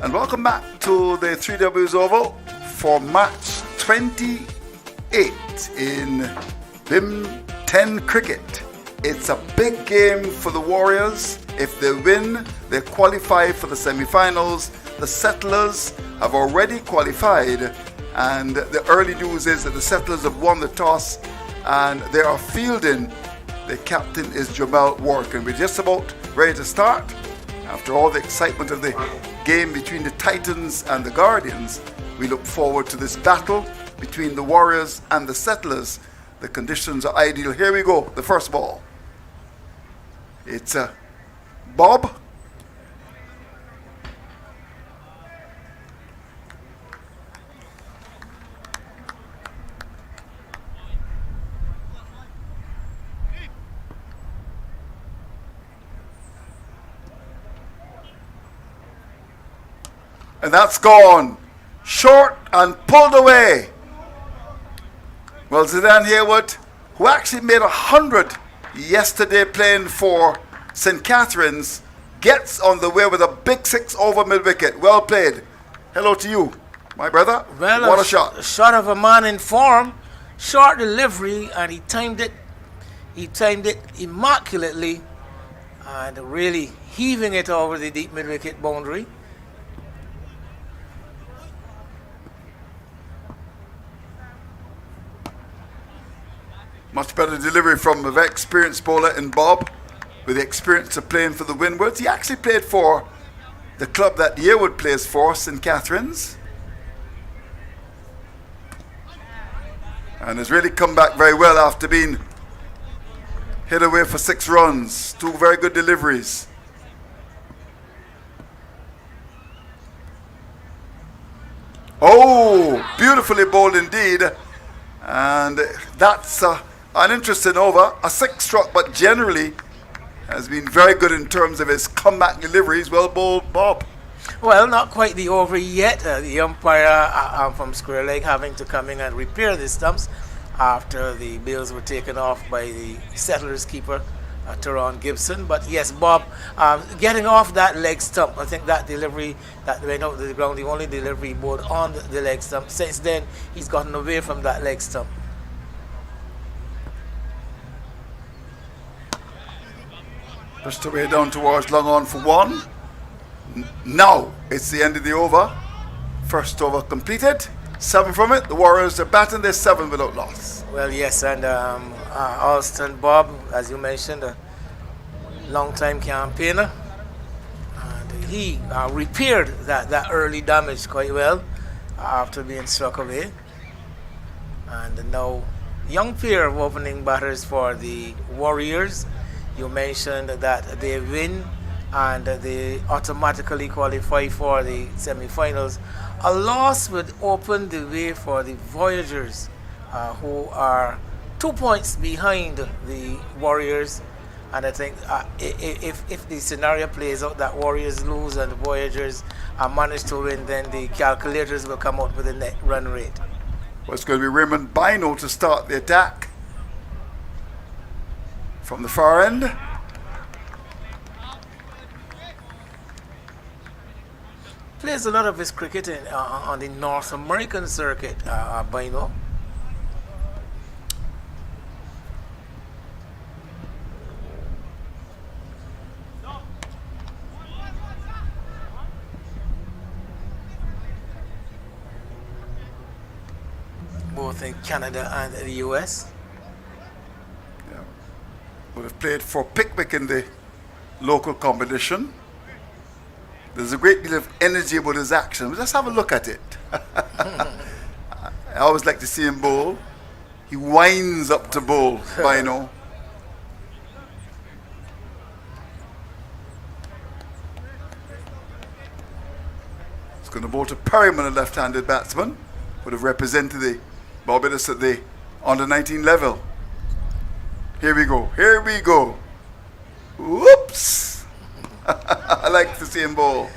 And welcome back to the 3Ws Oval for match 28 in BIM 10 cricket. It's a big game for the Warriors. If they win, they qualify for the semi-finals. The Settlers have already qualified, and the early news is that the Settlers have won the toss and they are fielding. The captain is Jamal Wark, and we're just about ready to start. After all the excitement of the game between the Titans and the Guardians, we look forward to this battle between the Warriors and the Settlers. The conditions are ideal. Here we go, the first ball. It's Bob. And that's gone. Short and pulled away. Well, Zidane Hayward, who actually made 100 yesterday playing for St. Catherine's, gets on the way with a big 6 over mid-wicket. Well played. Hello to you, my brother. Well, what a shot. A shot of a man in form. Short delivery, and he timed it immaculately, and really heaving it over the deep mid-wicket boundary. Much better delivery from a very experienced bowler in Bob, with the experience of playing for the Windwards. He actually played for the club that Yearwood plays for, St. Catherine's. And has really come back very well after being hit away for 6 runs. 2 very good deliveries. Oh, beautifully bowled indeed. And that's an interesting over. A 6 struck, but generally has been very good in terms of his comeback deliveries. Well bowled, Bob. Well, not quite the over yet. The umpire from Square Leg having to come in and repair the stumps after the bails were taken off by the Settlers keeper, Tyrone Gibson. But yes, Bob, getting off that leg stump, I think that delivery that went out to the ground, the only delivery board on the leg stump. Since then, he's gotten away from that leg stump. Pushed away down towards long on for 1. Now it's the end of the over. First over completed. 7 from it. The Warriors are batting their 7 without loss. Well, yes, and Alston Bob, as you mentioned, a long-time campaigner, and he repaired that early damage quite well after being struck away. And now, young pair of opening batters for the Warriors. You mentioned that they win and they automatically qualify for the semi-finals. A loss would open the way for the Voyagers, who are 2 points behind the Warriors. And I think if the scenario plays out that Warriors lose and the Voyagers manage to win, then the calculators will come out with the net run rate. Well, it's going to be Raymond Bino to start the attack from the far end. Plays a lot of his cricket on the North American circuit, Bino. Both in Canada and the US. Yeah. Would have played for Pickwick in the local competition. There's a great deal of energy about his action. Let's have a look at it. I always like to see him bowl. He winds up to bowl, Bino. He's going to bowl to Perryman, a left-handed batsman. Would have represented the Barbados at the under-19 level. Here we go. Here we go. Whoops. I like to see him bowl.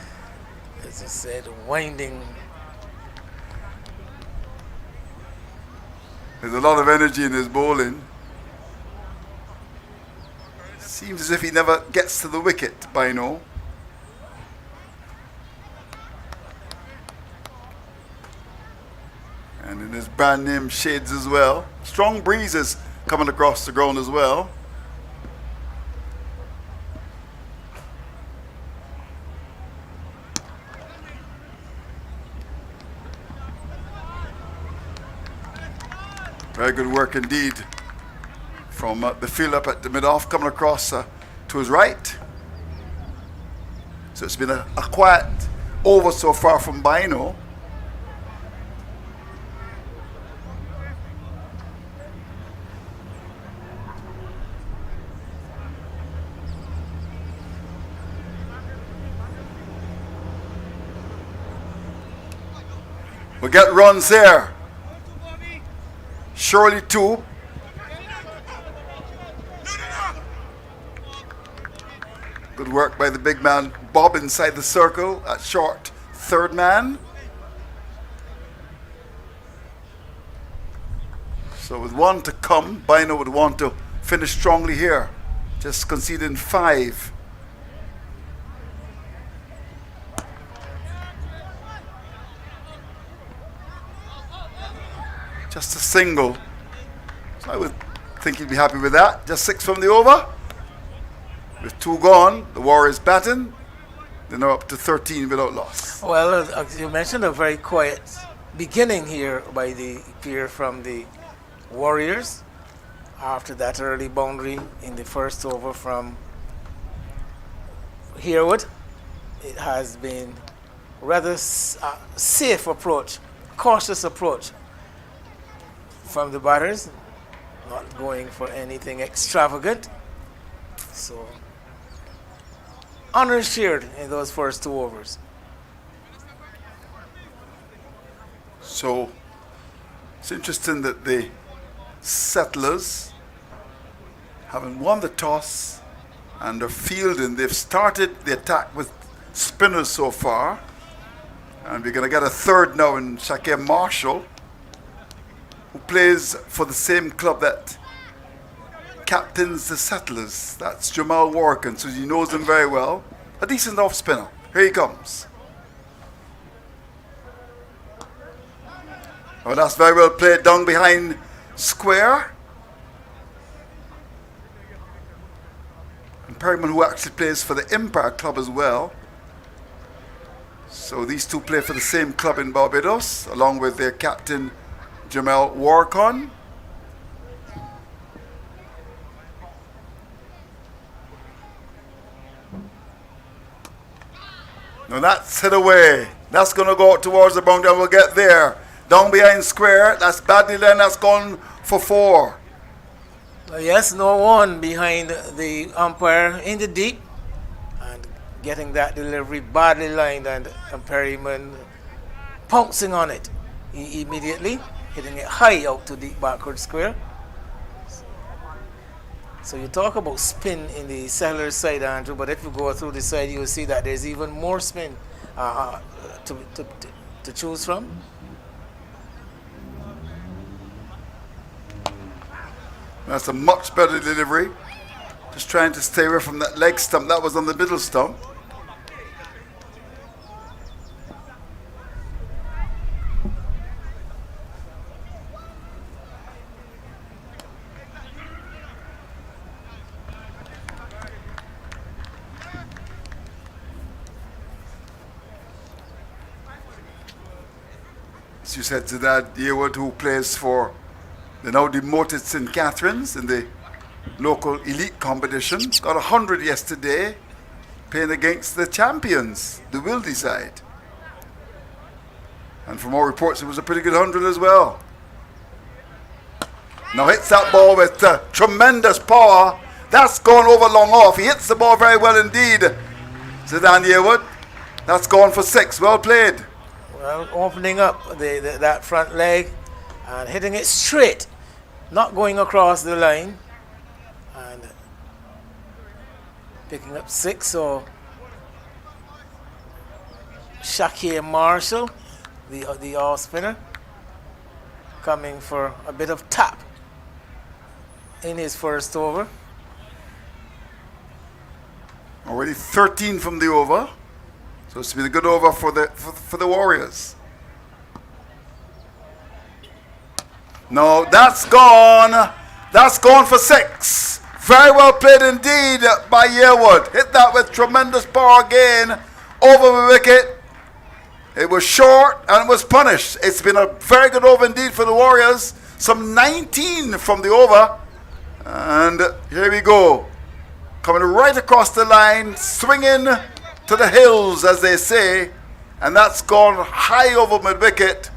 As you said, winding. There's a lot of energy in his bowling. Seems as if he never gets to the wicket, Bino. brand name shades as well. Strong breezes coming across the ground as well. Very good work indeed from the field up at the mid-off, coming across to his right. So it's been a quiet over so far from Bino. We get runs here. Surely two. Good work by the big man Bob inside the circle at short third man. So with one to come, Bino would want to finish strongly here. Just conceding 5. Just a single. So I would think he'd be happy with that. Just 6 from the over. With 2 gone, the Warriors batting. They're now up to 13 without loss. Well, as you mentioned, a very quiet beginning here by the pair from the Warriors. After that early boundary in the first over from Herwood, it has been rather safe approach, cautious approach from the batters, not going for anything extravagant. So, honors shared in those first 2 overs. So, it's interesting that the Settlers, having won the toss and are fielding, they've started the attack with spinners so far. And we're going to get a third now in Shaquem Marshall, who plays for the same club that captains the Settlers. That's Jamal Warken, so he knows them very well. A decent off spinner. Here he comes. Oh, that's very well played down behind square. And Perryman, who actually plays for the Empire Club as well. So these two play for the same club in Barbados, along with their captain Jamal Warcon. Now that's hit away. That's going to go out towards the boundary and we'll get there. Down behind square, that's badly then, that's gone for 4. Yes, no one behind the umpire in the deep. And getting that delivery badly lined and Perryman pouncing on it immediately, hitting it high out to deep backward square. So you talk about spin in the Settlers side, Andrew, but if you go through the side, you'll see that there's even more spin to choose from. That's a much better delivery. Just trying to stay away from that leg stump. That was on the middle stump. As you said to that, Yearwood, who plays for the now demoted St. Catharines in the local elite competition, got 100 yesterday, playing against the champions, the Wildy side. And from all reports, it was a pretty good 100 as well. Now hits that ball with tremendous power. That's gone over long off. He hits the ball very well indeed. Zidane Yearwood. That's gone for 6. Well played. Well, opening up that front leg and hitting it straight, not going across the line, and picking up 6. So Shaquem Marshall, the off spinner, coming for a bit of tap in his first over. Already 13 from the over. So it's been a good over for the Warriors. No, that's gone. That's gone for 6. Very well played indeed by Yearwood. Hit that with tremendous power again over the wicket. It was short and it was punished. It's been a very good over indeed for the Warriors. Some 19 from the over. And here we go. Coming right across the line, swinging to the hills, as they say. And that's gone high over mid wicket.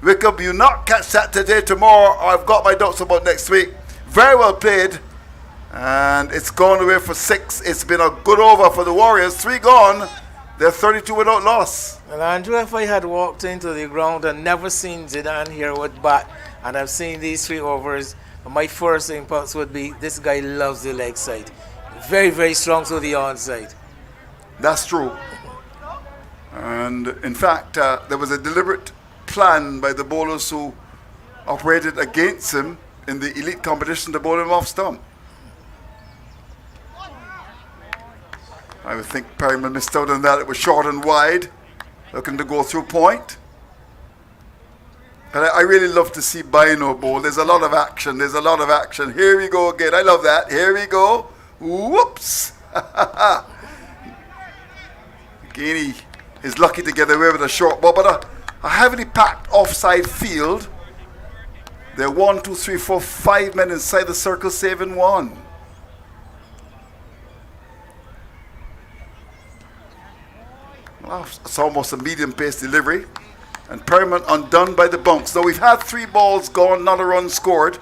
Wickham, you not catch that today, tomorrow, or I've got my doubts about next week. Very well played. And it's gone away for 6. It's been a good over for the Warriors. 3 gone. They're 32 without loss. Well, Andrew, if I had walked into the ground and never seen Zidane here with bat, and I've seen these 3 overs, my first impulse would be, this guy loves the leg side. Very, very strong to the onside. That's true. And in fact, there was a deliberate plan by the bowlers who operated against him in the elite competition to bowl him off stump. I would think Perryman missed out on that. It was short and wide, looking to go through point. But I really love to see Bino bowl. There's a lot of action. There's a lot of action. Here we go again. I love that. Here we go. Whoops. Again, he is lucky to get away with a short ball, but a heavily packed offside field. There are 1, 2, 3, 4, 5 men inside the circle, saving 1. Well, it's almost a medium-paced delivery. And Perryman undone by the bumps. Though we've had 3 balls gone, not a run scored.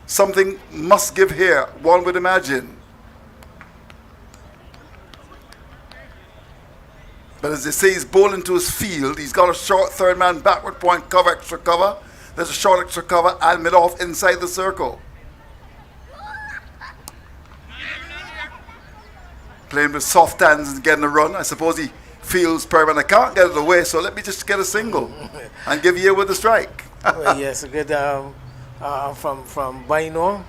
Something must give here, one would imagine. But as they say, he's bowling to his field. He's got a short third man, backward point, cover, extra cover. There's a short extra cover and mid-off inside the circle. Playing with soft hands and getting a run. I suppose he feels Perryman, I can't get it away, so let me just get a single and give Yearwood a strike. Well, yes, a good from Bino,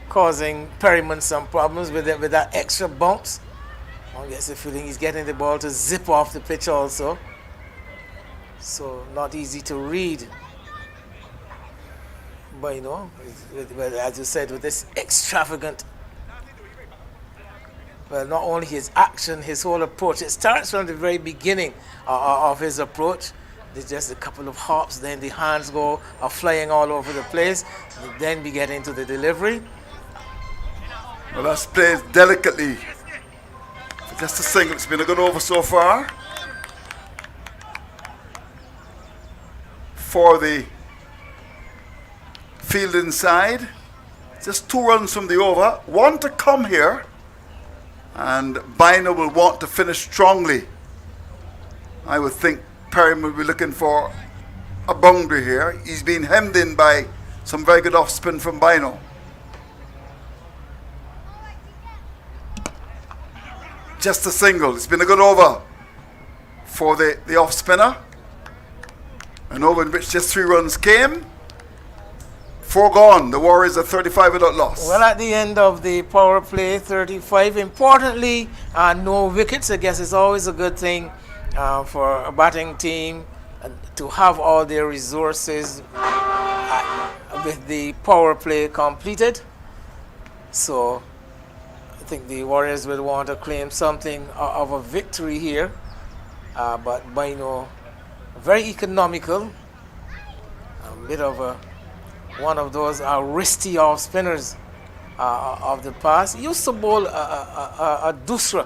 causing Perryman some problems with that extra bounce. I guess the feeling he's getting the ball to zip off the pitch also. So not easy to read. Bino, as you said, with this extravagant. Well, not only his action, his whole approach. It starts from the very beginning of his approach. There's just a couple of hops, then the hands are flying all over the place. Then we get into the delivery. Well, that's played delicately. Just a single. It's been a good over so far. For the field inside. Just 2 runs from the over. 1 to come here. And Bino will want to finish strongly. I would think Perryman will be looking for a boundary here. He's been hemmed in by some very good off spin from Bino. Just a single. It's been a good over for the off spinner. An over in which just 3 runs came. 4 gone. The Warriors are 35 without loss. Well, at the end of the power play, 35. Importantly, no wickets. I guess it's always a good thing for a batting team to have all their resources with the power play completed. So I think the Warriors will want to claim something of a victory here. But Bino, very economical. A bit of one of those wristy off spinners of the past. He used to bowl a Dusra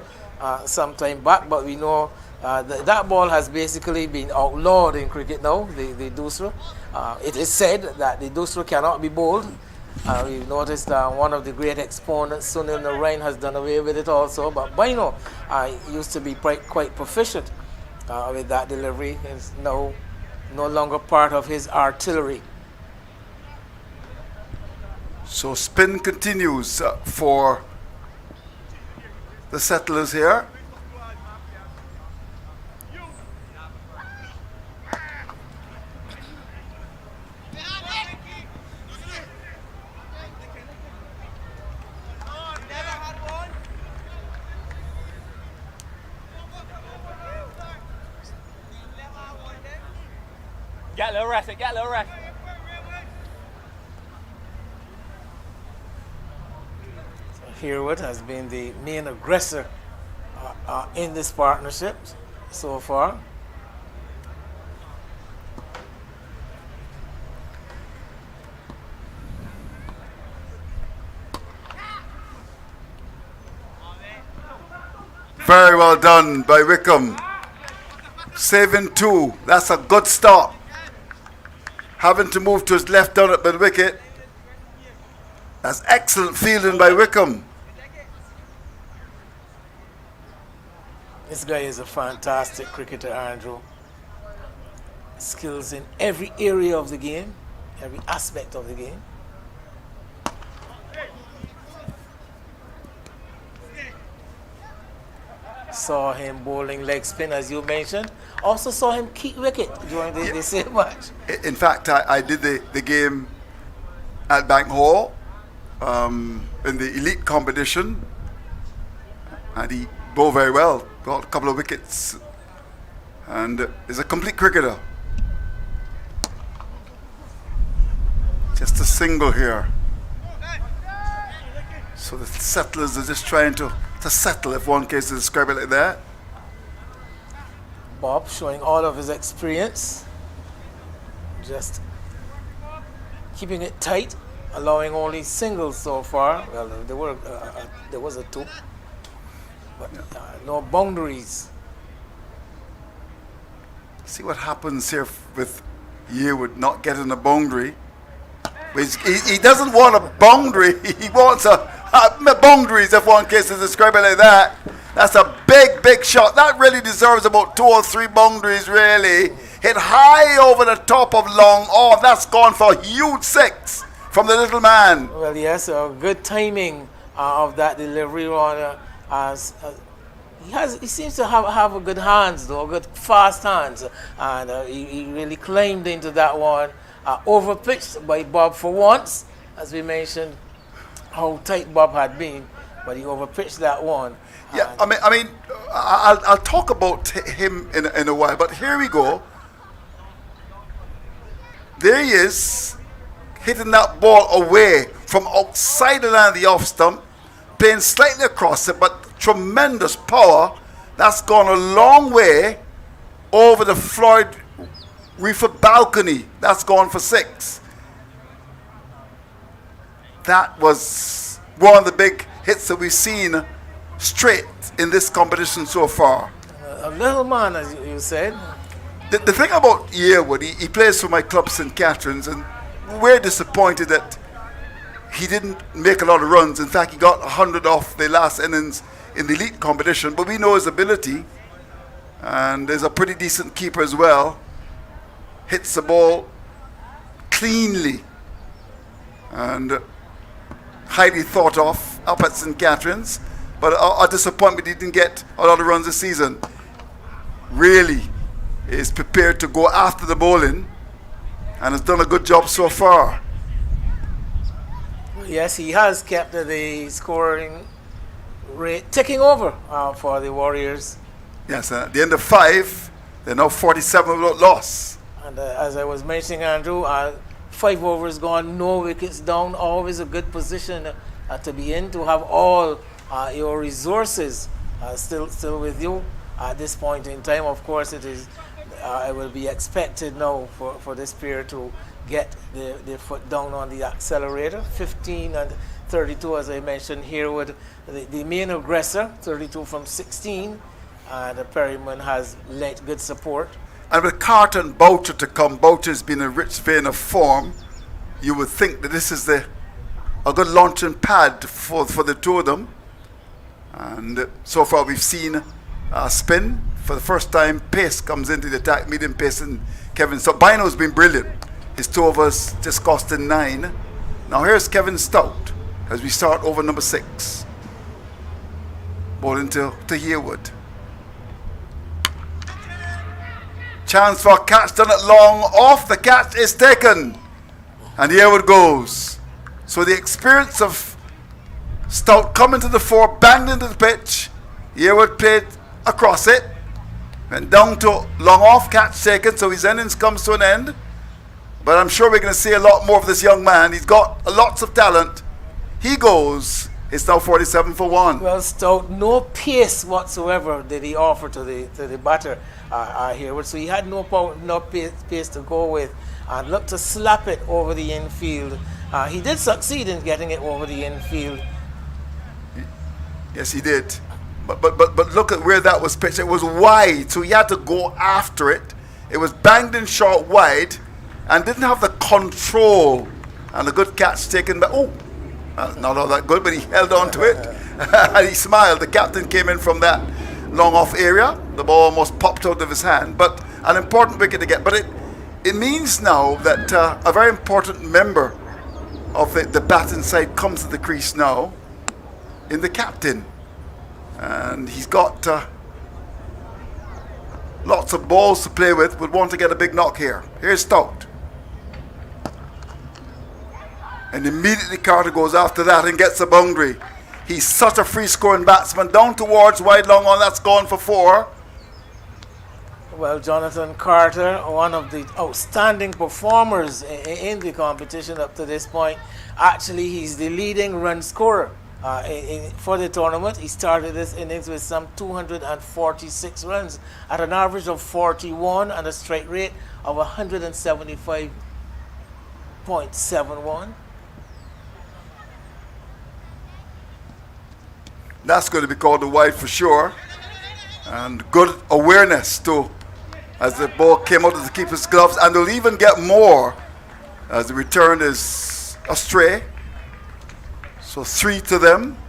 some time back, but we know that ball has basically been outlawed in cricket now, the Dusra. It is said that the Dusra cannot be bowled. We've noticed one of the great exponents, Sunil Narain, has done away with it also, but Bino used to be quite proficient with that delivery. It's now no longer part of his artillery. So spin continues for the settlers here. Get a little rest, get a little rest. Herwood has been the main aggressor in this partnership so far. Very well done by Wickham. Saving 2. That's a good start. Having to move to his left down at the wicket. That's excellent fielding by Wickham. This guy is a fantastic cricketer, Andrew. Skills in every area of the game, every aspect of the game. Saw him bowling leg spin, as you mentioned. Also saw him keep wicket during the same match. In fact, I did the game at Bank Hall in the elite competition, and he bowled very well. Got a couple of wickets, and is a complete cricketer. Just a single here. So the settlers are just trying to settle, if one case to describe it like that. Bob showing all of his experience, just keeping it tight, allowing only singles so far. Well, there was a 2, but no boundaries. See what happens here with Yearwood not getting a boundary. He doesn't want a boundary. He wants a boundaries, if one case to describe it like that. That's a big shot. That really deserves about 2 or 3 boundaries, really. Hit high over the top of long off. That's gone for a huge 6 from the little man. Well, yes, good timing of that delivery on. He seems to have a good hands, though, good fast hands, and he really climbed into that one. Overpitched by Bob for once, as we mentioned how tight Bob had been, but he overpitched that one. Yeah, I'll talk about him in a while, but here we go. There he is, hitting that ball away from outside the line of the off stump, playing slightly across it, but tremendous power. That's gone a long way over the Floyd Reefer balcony. That's gone for 6. That was one of the big hits that we've seen straight in this competition so far. A little man, as you said. The thing about Yearwood, he plays for my club, St. Catherine's, and we're disappointed that he didn't make a lot of runs. In fact, he got 100 off the last innings in the elite competition, but we know his ability, and there's a pretty decent keeper as well. Hits the ball cleanly and highly thought of up at St. Catherine's, but a disappointment he didn't get a lot of runs this season. Really is prepared to go after the bowling and has done a good job so far. Yes, he has kept the scoring rate ticking over for the Warriors. Yes, at the end of 5, they're now 47 without loss. And as I was mentioning, Andrew, 5 overs gone, no wickets down. Always a good position to be in, to have all your resources still with you at this point in time. Of course, it will be expected now for this player to get the foot down on the accelerator. 15 and 32, as I mentioned here, with the main aggressor, 32 from 16. The Perryman has lent good support. And with Carter and Boucher to come, Boucher's been in a rich vein of form. You would think that this is a good launching pad for the 2 of them. And so far we've seen a spin. For the first time, pace comes into the attack, medium pace, and Kevin. So Bino's been brilliant. His 2 overs just costing 9. Now here's Kevin Stout as we start over number 6. Bowling to Yearwood. Chance for a catch done at long off. The catch is taken. And Yearwood goes. So the experience of Stout coming to the fore, banged into the pitch. Yearwood played across it. Went down to long off, catch taken. So his innings comes to an end. But I'm sure we're going to see a lot more of this young man. He's got lots of talent. He goes. It's now 47 for 1. Well, Stout, no pace whatsoever did he offer to the batter here. So he had no pace to go with, and looked to slap it over the infield. He did succeed in getting it over the infield. Yes, he did. But look at where that was pitched. It was wide, so he had to go after it. It was banged in short wide, and didn't have the control. And a good catch taken by. Not all that good, but he held on to it. And he smiled. The captain came in from that long off area. The ball almost popped out of his hand. But an important wicket to get. But it means now that a very important member of the batting side comes to the crease now in the captain. And he's got lots of balls to play with. Would want to get a big knock here. Here's Stout. And immediately Carter goes after that and gets a boundary. He's such a free-scoring batsman. Down towards wide long on. That's gone for 4. Well, Jonathan Carter, one of the outstanding performers in the competition up to this point. Actually, he's the leading run scorer for the tournament. He started this innings with some 246 runs at an average of 41 and a strike rate of 175.71. That's going to be called a wide for sure. And good awareness too, as the ball came out of the keeper's gloves. And they'll even get more as the return is astray. So 3 to them.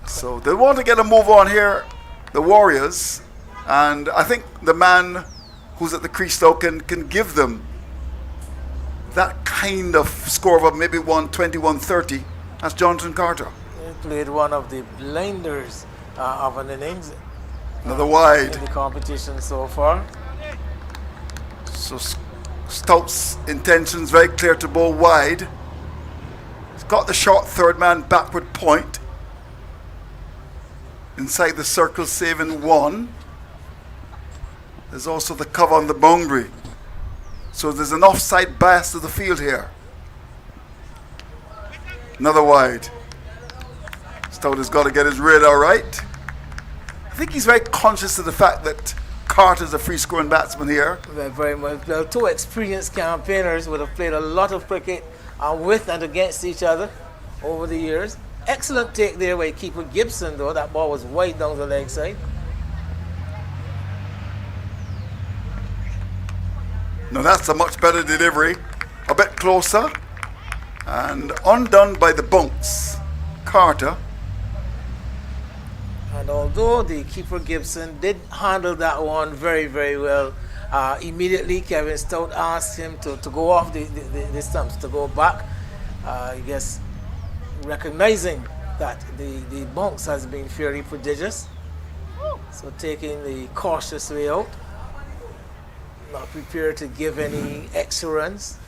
So they want to get a move on here, the Warriors. And I think the man who's at the crease now can give them that kind of score of maybe 120, 130. That's Jonathan Carter. Played one of the blinders of an innings. Another wide. In the competition so far. So Stout's intentions very clear to bowl wide. He's got the short third man backward point. Inside the circle, saving 1. There's also the cover on the boundary. So there's an offside bias to the field here. Another wide. Stout has got to get his radar right. I think he's very conscious of the fact that Carter's a free-scoring batsman here. Very much. Well, 2 experienced campaigners would have played a lot of cricket with and against each other over the years. Excellent take there by keeper Gibson, though. That ball was wide down the leg side. Now that's a much better delivery. A bit closer. And undone by the bounce. Carter. And although the keeper Gibson did handle that one very, very well, immediately Kevin Stout asked him to go off the stumps, to go back. I guess recognizing that the bounce has been fairly prodigious. So taking the cautious way out. Not prepared to give any extra runs.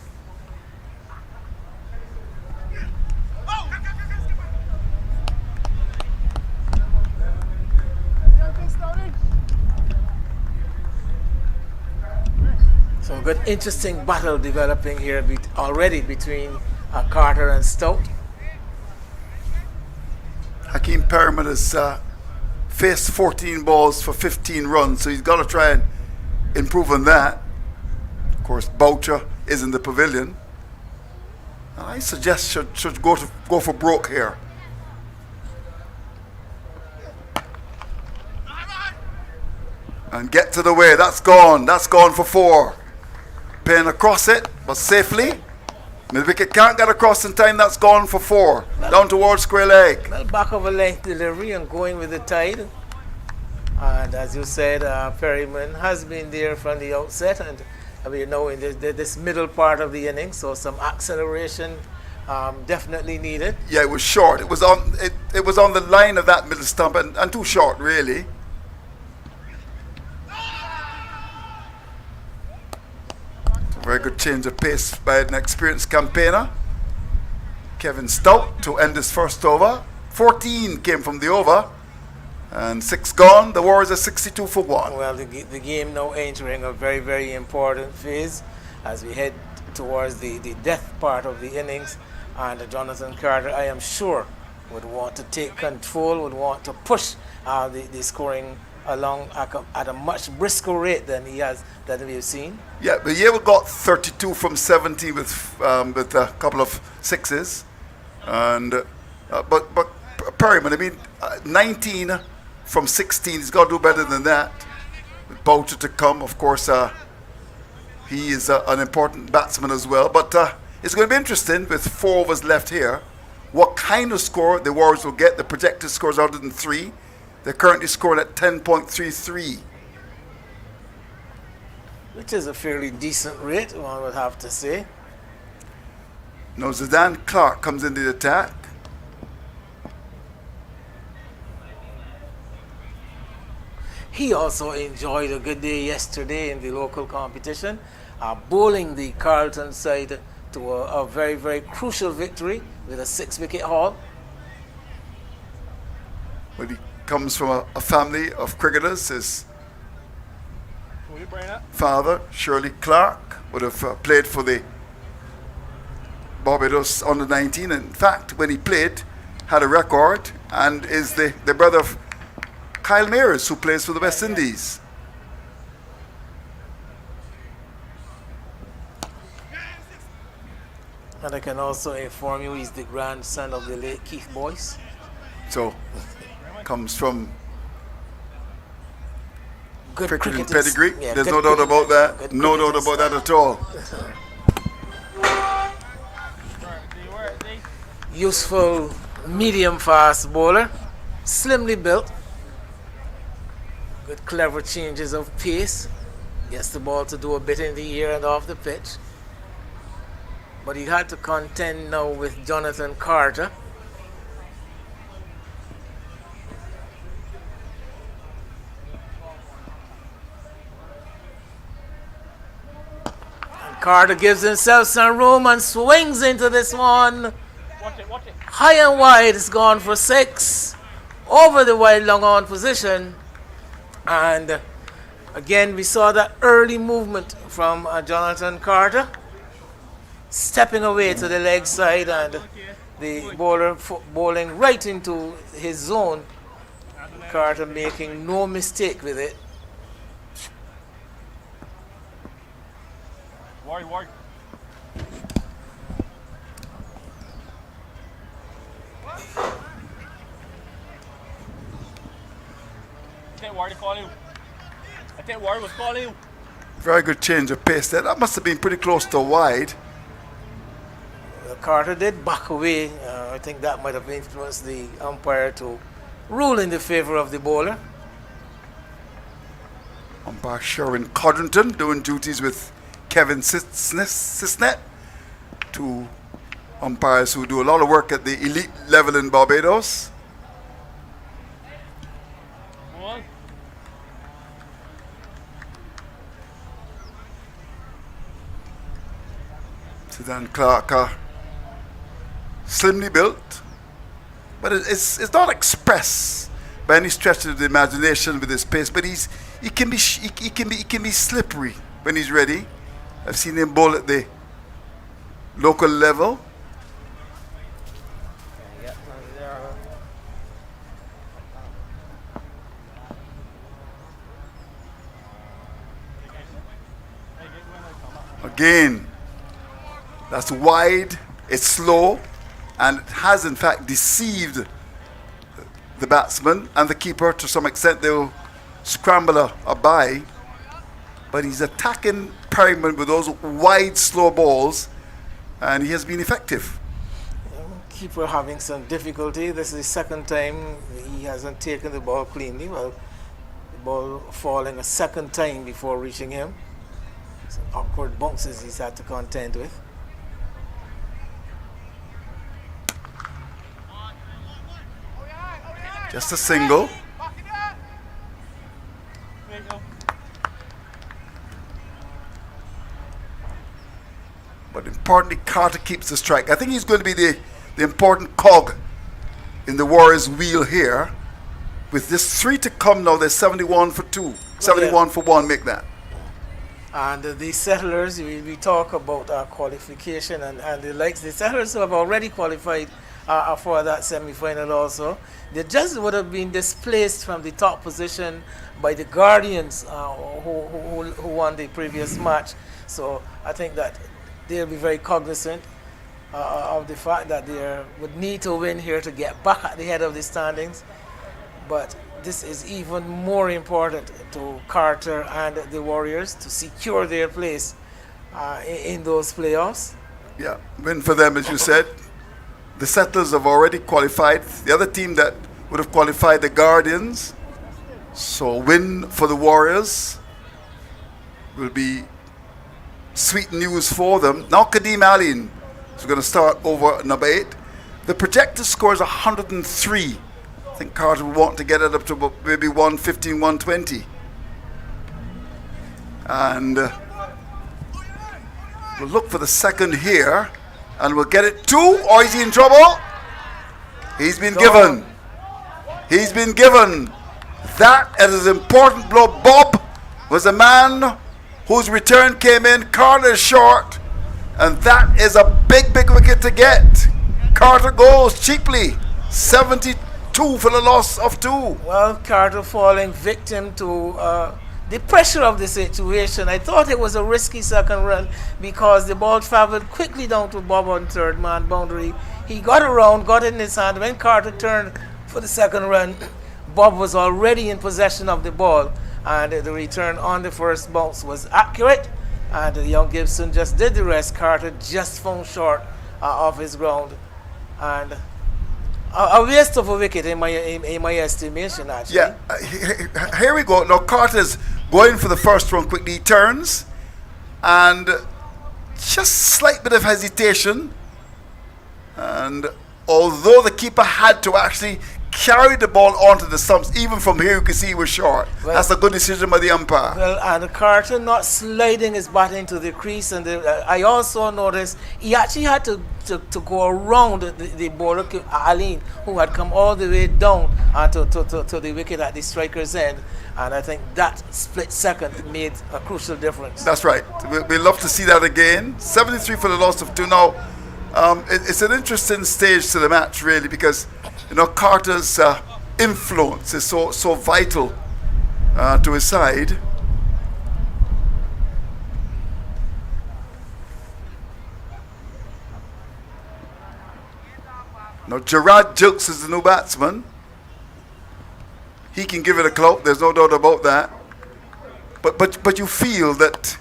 So good, interesting battle developing here already between Carter and Stout. Hakeem Perriman has faced 14 balls for 15 runs, so he's got to try and improve on that. Of course, Boucher is in the pavilion. I suggest should go for broke here. And get to the way. That's gone. That's gone for 4. Paying across it, but safely. The wicket can't get across in time. That's gone for 4. Down towards square leg. Well, back of a length delivery and going with the tide. And as you said, Perryman has been there from the outset, and we know in this middle part of the inning, so some acceleration definitely needed. Yeah, it was short. It was on the line of that middle stump and too short, really. Very good change of pace by an experienced campaigner. Kevin Stout to end his first over. 14 came from the over. And 6 gone. The Warriors are 62 for 1. Well, the game now entering a very, very important phase as we head towards the death part of the innings, and Jonathan Carter, I am sure, would want to take control, would want to push the scoring along at a much brisker rate than we've seen. Yeah, but Yale got 32 from 70 with a couple of sixes, and but Perryman, I mean, 19 from 16. He's got to do better than that. With Boucher to come, of course, he is an important batsman as well. But it's going to be interesting with 4 overs left here. What kind of score the Warriors will get? The projected score is 103. They're currently scoring at 10.33. Which is a fairly decent rate, one would have to say. Now Zidane Clark comes into the attack. He also enjoyed a good day yesterday in the local competition, bowling the Carlton side to a very, very crucial victory with a 6-wicket haul. Well, he comes from a family of cricketers. His father, Shirley Clark, would have played for the Barbados under 19. In fact, when he played, had a record, and is the brother of Kyle Mayers, who plays for the West Indies. And I can also inform you he's the grandson of the late Keith Boyce. So, comes from Good cricketing cricketers. pedigree. Yeah, There's good no doubt about that. good No doubt cricketers. about that at all. Useful medium fast bowler, slimly built, with clever changes of pace, gets the ball to do a bit in the air and off the pitch. But he had to contend now with Jonathan Carter. And Carter gives himself some room and swings into this one. Watch it. High and wide, it's gone for 6. Over the wide long on position. And again, we saw that early movement from Jonathan Carter, stepping away to the leg side, and the bowler bowling right into his zone. Carter making no mistake with it. Worry. I think Worry to call you. I think Worry was calling you. Very good change of pace there. That must have been pretty close to wide. Carter did back away. I think that might have influenced the umpire to rule in the favor of the bowler. Umpire Sherwin Codrington doing duties with Kevin Sisnet, 2 umpires who do a lot of work at the elite level in Barbados. Come on. Zidane Clark, slimly built, but it's not expressed by any stretch of the imagination with his pace. But he can be slippery when he's ready. I've seen him bowl at the local level. Again, that's wide, it's slow, and it has in fact deceived the batsman and the keeper to some extent. They'll scramble a bye, but he's attacking Perryman with those wide, slow balls, and he has been effective. Keeper having some difficulty. This is the second time he hasn't taken the ball cleanly. Well, the ball falling a second time before reaching him. Some awkward bounces he's had to contend with. Just a single. There you go. But importantly, Carter keeps the strike. I think he's going to be the important cog in the Warriors' wheel here. With this 3 to come now, there's 71 for 2. 71 for 1, make that. And the settlers, we talk about qualification and the likes. The settlers who have already qualified for that semi-final also, they just would have been displaced from the top position by the Guardians who won the previous match. So I think that they'll be very cognizant of the fact that they would need to win here to get back at the head of the standings. But this is even more important to Carter and the Warriors to secure their place in those playoffs. Yeah, win for them, as you said. The Settlers have already qualified. The other team that would have qualified, the Guardians. So win for the Warriors will be sweet news for them. Now Kadeem Allen is going to start over number 8. The projected score is 103. I think Carter will want to get it up to about maybe 115, 120. And we'll look for the second here. And we'll get it 2. Or is he in trouble? He's been given. He's been given. That is an important blow. Bob was a man whose return came in. Carter is short. And that is a big, big wicket to get. Carter goes cheaply. 72 for the loss of 2. Well, Carter falling victim to the pressure of the situation. I thought it was a risky second run because the ball traveled quickly down to Bob on third man boundary. He got around, got it in his hand. When Carter turned for the second run, Bob was already in possession of the ball, and the return on the first bounce was accurate, and young Gibson just did the rest. Carter just found short of his ground, and a waste of a wicket in my estimation, actually. Yeah, here we go. Now Carter's going for the first one quickly. He turns, and just slight bit of hesitation. And although the keeper had to actually carry the ball onto the stumps, even from here you can see he was short. Well, that's a good decision by the umpire. Well, and Carter not sliding his bat into the crease, and I also noticed he actually had to go around the bowler Aline, who had come all the way down to the wicket at the striker's end, and I think that split second made a crucial difference. That's right. We'd love to see that again. 73 for the loss of 2. Now, it's an interesting stage to the match, really, because Carter's influence is so vital to his side. Now Gerard Jukes is the new batsman. He can give it a clout, there's no doubt about that. But you feel that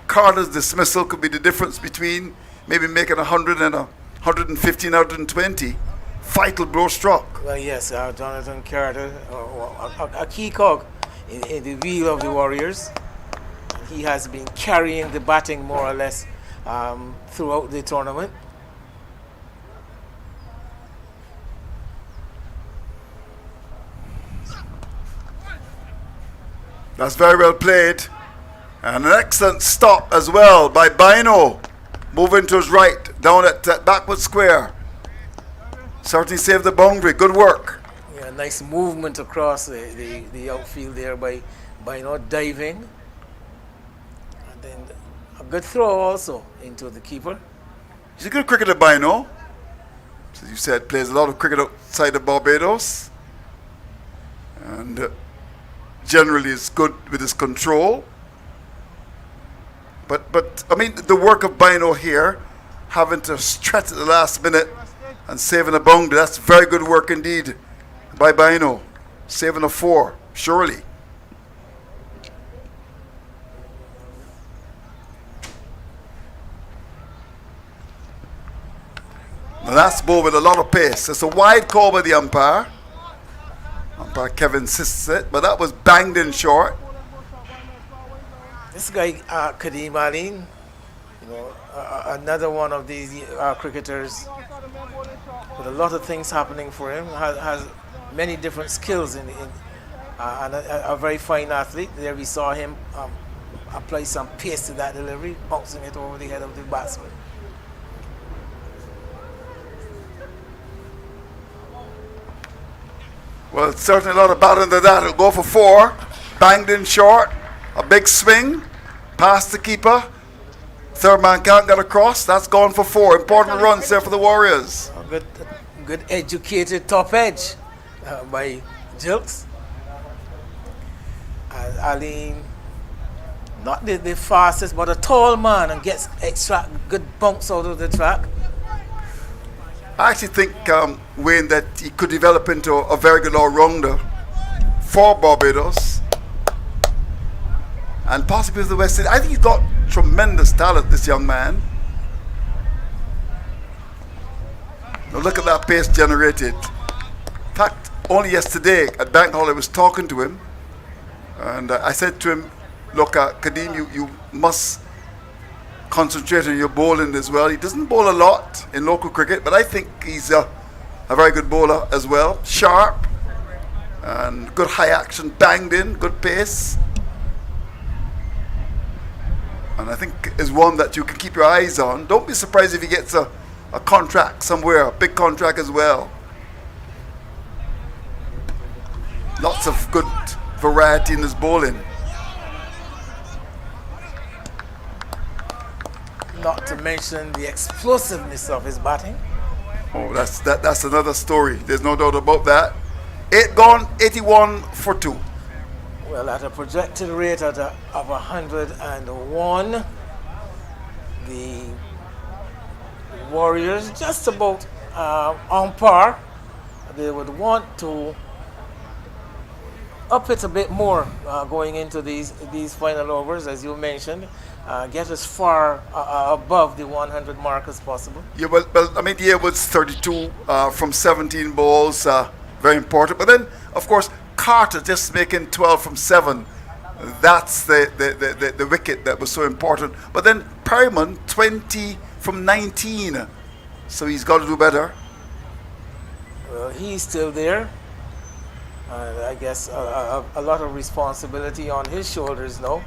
Carter's dismissal could be the difference between maybe making 100 and 115, 120. Vital blow struck. Well, yes, Jonathan Carter, a key cog in the wheel of the Warriors. He has been carrying the batting more or less throughout the tournament. That's very well played. And an excellent stop as well by Bino. Moving to his right, down at that backward square. Certainly saved the boundary. Good work. Yeah, nice movement across the outfield there by not diving. And then a good throw also into the keeper. He's a good cricketer, Bino. As you said, plays a lot of cricket outside of Barbados. And generally is good with his control. But I mean, the work of Bino here, having to stretch at the last minute and saving a boundary, that's very good work indeed by Bino. Saving a 4, surely. Now that's ball with a lot of pace. It's a wide call by the umpire. Umpire Kevin insists it, but that was banged in short. This guy, Kadeem Aline, another one of these cricketers with a lot of things happening for him, has many different skills and a very fine athlete. There we saw him apply some pace to that delivery, bouncing it over the head of the batsman. Well, certainly a lot of batting to that. It'll go for 4. Banged in short. A big swing. Past the keeper. Third man can't get across. That's gone for 4. Important runs there for the Warriors. A good educated top edge by Jilks. Aline, not the fastest, but a tall man, and gets extra good bumps out of the track. I actually think, Wayne, that he could develop into a very good all-rounder for Barbados and possibly the West Indies. I think he's got tremendous talent, this young man. Now look at that pace generated. In fact, only yesterday at Bank Hall I was talking to him, and I said to him, look, Kadeem, you must concentrate on your bowling as well. He doesn't bowl a lot in local cricket, but I think he's a very good bowler as well. Sharp and good high action, banged in, good pace. And I think is one that you can keep your eyes on. Don't be surprised if he gets a contract somewhere, a big contract as well. Lots of good variety in his bowling. Not to mention the explosiveness of his batting. Oh, that's another story. There's no doubt about that. 8 gone, 81 for 2. Well, at a projected rate of 101, the Warriors just about on par. They would want to up it a bit more going into these final overs, as you mentioned. Get as far above the 100 mark as possible. Yeah, well, I mean, the was 32 from 17 balls, very important. But then, of course, Carter just making 12 from 7. That's the wicket that was so important. But then Perryman 20 from 19. So he's got to do better. Well, he's still there. I guess a lot of responsibility on his shoulders now.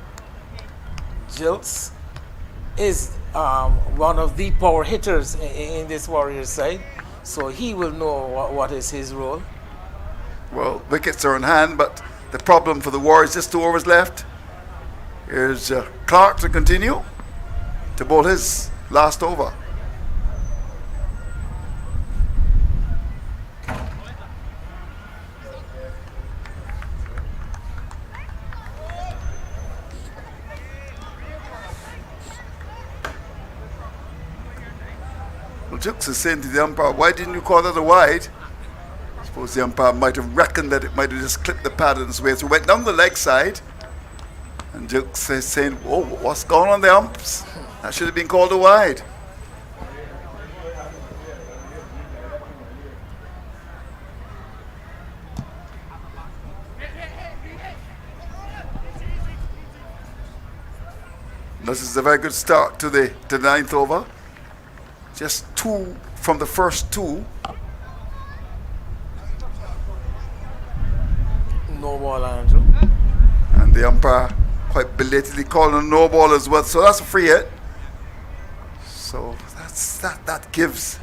Jilts is one of the power hitters in this Warriors side, so he will know what is his role. Well, wickets are in hand, but the problem for the Warriors, just 2 overs left. Here's Clark to continue to bowl his last over. Well, Jukes is saying to the umpire, why didn't you call that a wide? I suppose the umpire might have reckoned that it might have just clipped the pad on its way through. Went down the leg side. And Jukes is saying, whoa, what's going on the umps? That should have been called a wide. This is a very good start to the 9th over. Just 2 from the first 2. No ball, Andrew. And the umpire quite belatedly calling a no ball as well. So that's a free hit. So that gives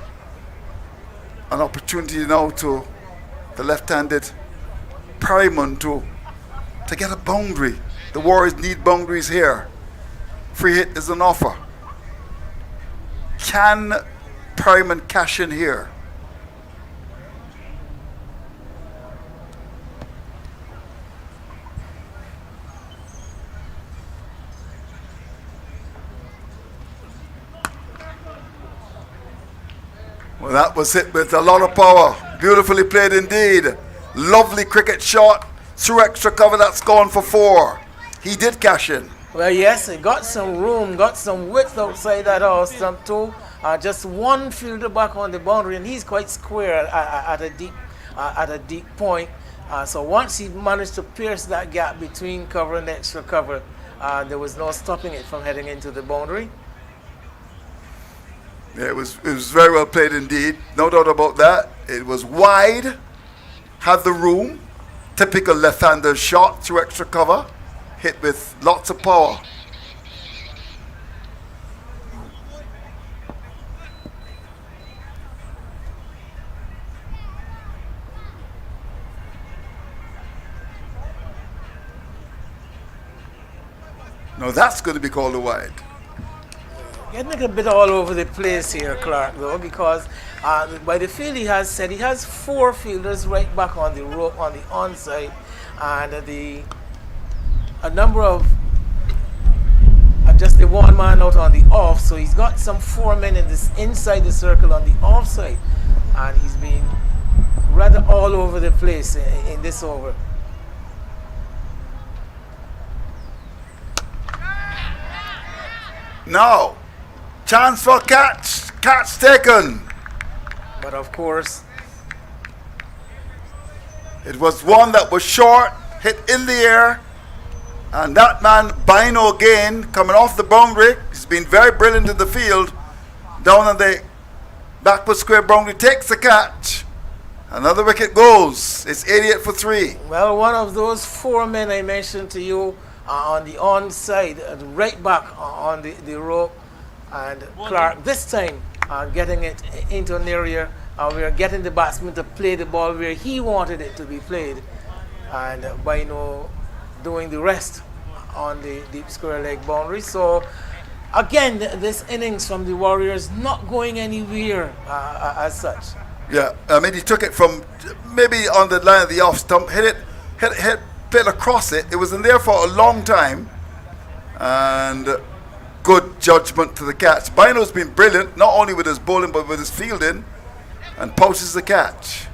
an opportunity now to the left-handed Perryman to get a boundary. The Warriors need boundaries here. Free hit is an offer. Can Perryman cash in here? Well, that was hit with a lot of power. Beautifully played indeed. Lovely cricket shot. Through extra cover, that's gone for 4. He did cash in. Well, yes, he got some room, got some width outside that house, some 2. Just one fielder back on the boundary, and he's quite square at a deep point. So once he managed to pierce that gap between cover and extra cover, there was no stopping it from heading into the boundary. Yeah, it was very well played indeed. No doubt about that. It was wide, had the room. Typical left-hander shot through extra cover. Hit with lots of power. Now that's going to be called a wide. Getting a bit all over the place here, Clark, though, because by the field he has said he has 4 fielders right back on the rope on the onside, and a number of just the 1 man out on the off. So he's got some 4 men in this inside the circle on the offside, and he's been rather all over the place in this over. Now, chance for catch. Catch taken. But of course, it was one that was short, hit in the air, and that man, Bino again, coming off the boundary. He's been very brilliant in the field. Down on the backward square boundary, takes the catch. Another wicket goes. It's 88 for 3. well, one of those 4 men I mentioned to you on the onside, right back on the rope, and Clark this time getting it into an area. We are getting the batsman to play the ball where he wanted it to be played, and Bino doing the rest on the deep square leg boundary. So again, this innings from the Warriors not going anywhere as such. Yeah, I mean, he took it from maybe on the line of the off stump, hit played across it. It was in there for a long time, and good judgment to the catch. Bino's been brilliant, not only with his bowling but with his fielding, and poaches the catch.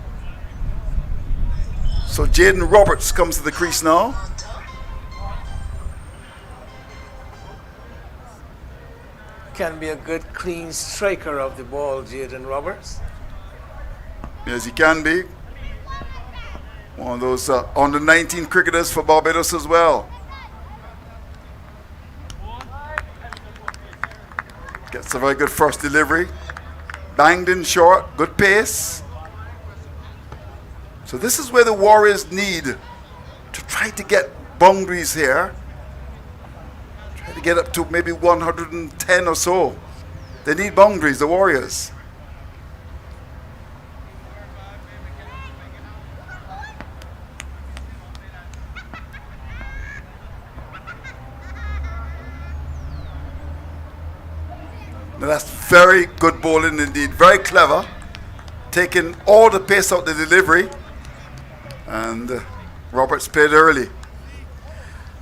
So Jaden Roberts comes to the crease now. Can be a good clean striker of the ball, Jaden Roberts. Yes, he can be. One of those under 19 cricketers for Barbados as well. Gets a very good first delivery. Banged in short, good pace. So this is where the Warriors need to try to get boundaries here. Try to get up to maybe 110 or so. They need boundaries, the Warriors. Now that's very good bowling indeed, very clever, taking all the pace out the delivery, and Roberts played early.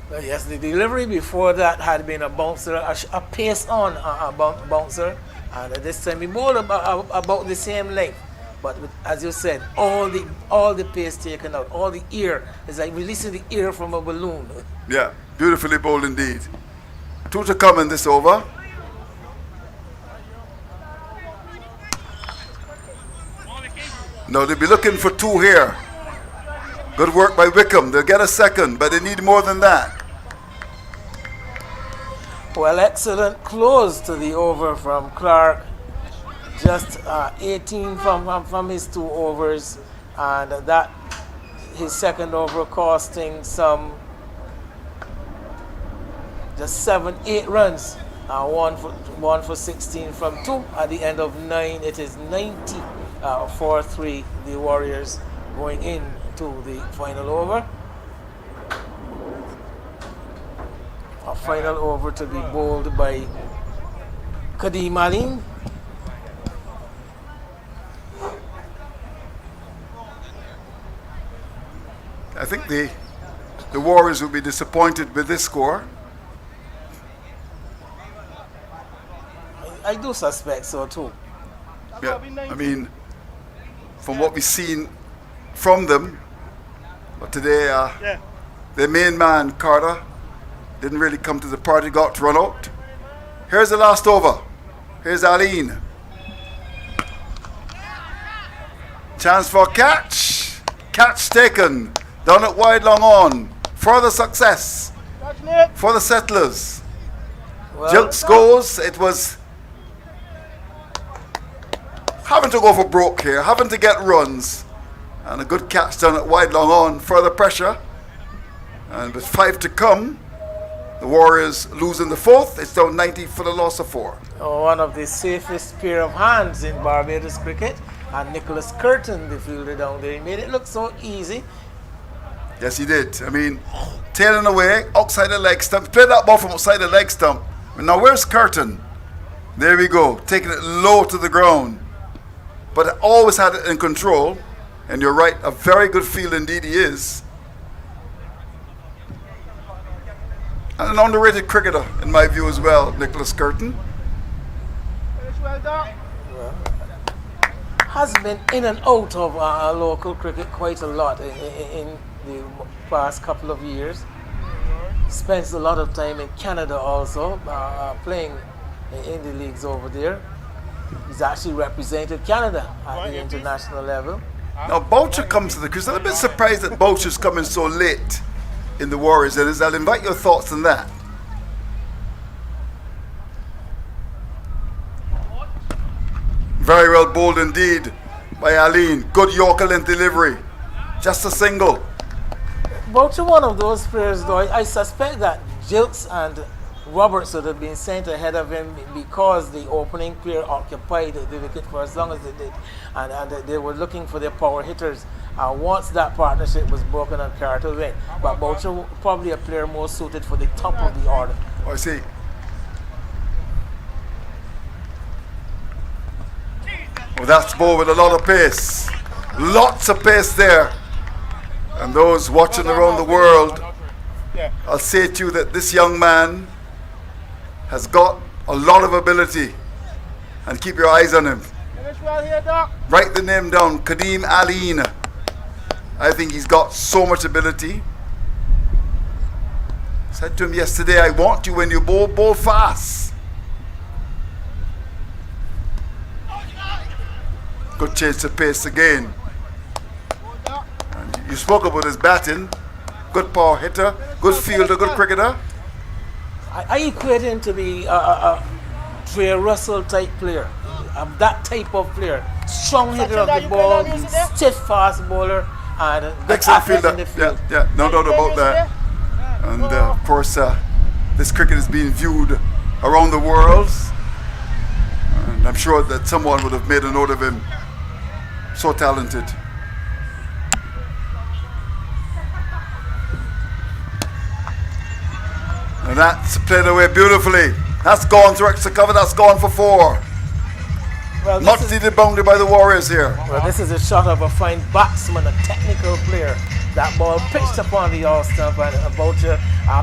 Well, yes, the delivery before that had been a bouncer, a pace on a bouncer, and this time he bowled about the same length, but as you said, all the pace taken out, all the air, it's like releasing the air from a balloon. Yeah, beautifully bowled indeed. 2 to come in this over. Now they'll be looking for 2 here. Good work by Wickham. They'll get a second, but they need more than that. Well, excellent close to the over from Clark. Just 18 from his 2 overs, and that his second over costing some just 7-8 runs. One for 16 from 2. At the end of 9, it is 90 for 3. The Warriors going into the final over. A final over to be bowled by Kadeem Alim. I think the Warriors will be disappointed with this score. I do suspect so too. Yeah, I mean, from what we've seen from them, but today their main man, Carter, didn't really come to the party, got run out. Here's the last over. Here's Aline. Chance for catch. Catch taken. Down it wide, long on. Further success for the Settlers. Well, Jilks goes. It was having to go for broke here, having to get runs. And a good catch down it wide, long on. Further pressure. And with 5 to come, the Warriors losing the 4th. It's down 90 for the loss of 4. one of the safest pair of hands in Barbados cricket. And Nicholas Curtin, the fielder down there, he made it look so easy. Yes, he did. I mean, tailing away, outside the leg stump. Play that ball from outside the leg stump. Now where's Curtin? There we go, taking it low to the ground. But always had it in control. And you're right, a very good field indeed he is. And an underrated cricketer, in my view as well, Nicholas Curtin. Has been in and out of local cricket quite a lot in the past couple of years. Spends a lot of time in Canada also, playing in the leagues over there. He's actually represented Canada at the international level. Now Boucher comes to the crease. I'm a bit surprised that Boucher's coming so late in the Warriors. I'll invite your thoughts on that. Very well bowled indeed by Aline. Good Yorker length delivery. Just a single. Boucher, one of those players though, I suspect that Jilts and Roberts would have been sent ahead of him because the opening player occupied the wicket for as long as they did, and they were looking for their power hitters once that partnership was broken and Carter went. But Boucher probably a player more suited for the top of the order. Oh, I see. Well, that's ball with a lot of pace. Lots of pace there. And those watching around the world, I'll say to you that this young man has got a lot of ability, and keep your eyes on him. Write the name down, Kadeem Aline. I think he's got so much ability. Said to him yesterday, I want you when you bowl fast. Good change of pace again. And you spoke about his batting. Good power hitter, good fielder, good cricketer. I equate him to be a Trey Russell type player, that type of player. Strong hitter of the ball, stiff fast bowler, and good excellent athlete fielder. in the field. Yeah, no doubt about that. And of course, this cricket is being viewed around the world. And I'm sure that someone would have made a note of him. So talented. And that's played away beautifully. That's gone through extra cover. That's gone for 4. Well, Not seated boundary by the Warriors here. Well, this is a shot of a fine batsman, a technical player. That ball pitched upon the off stump, and Boucher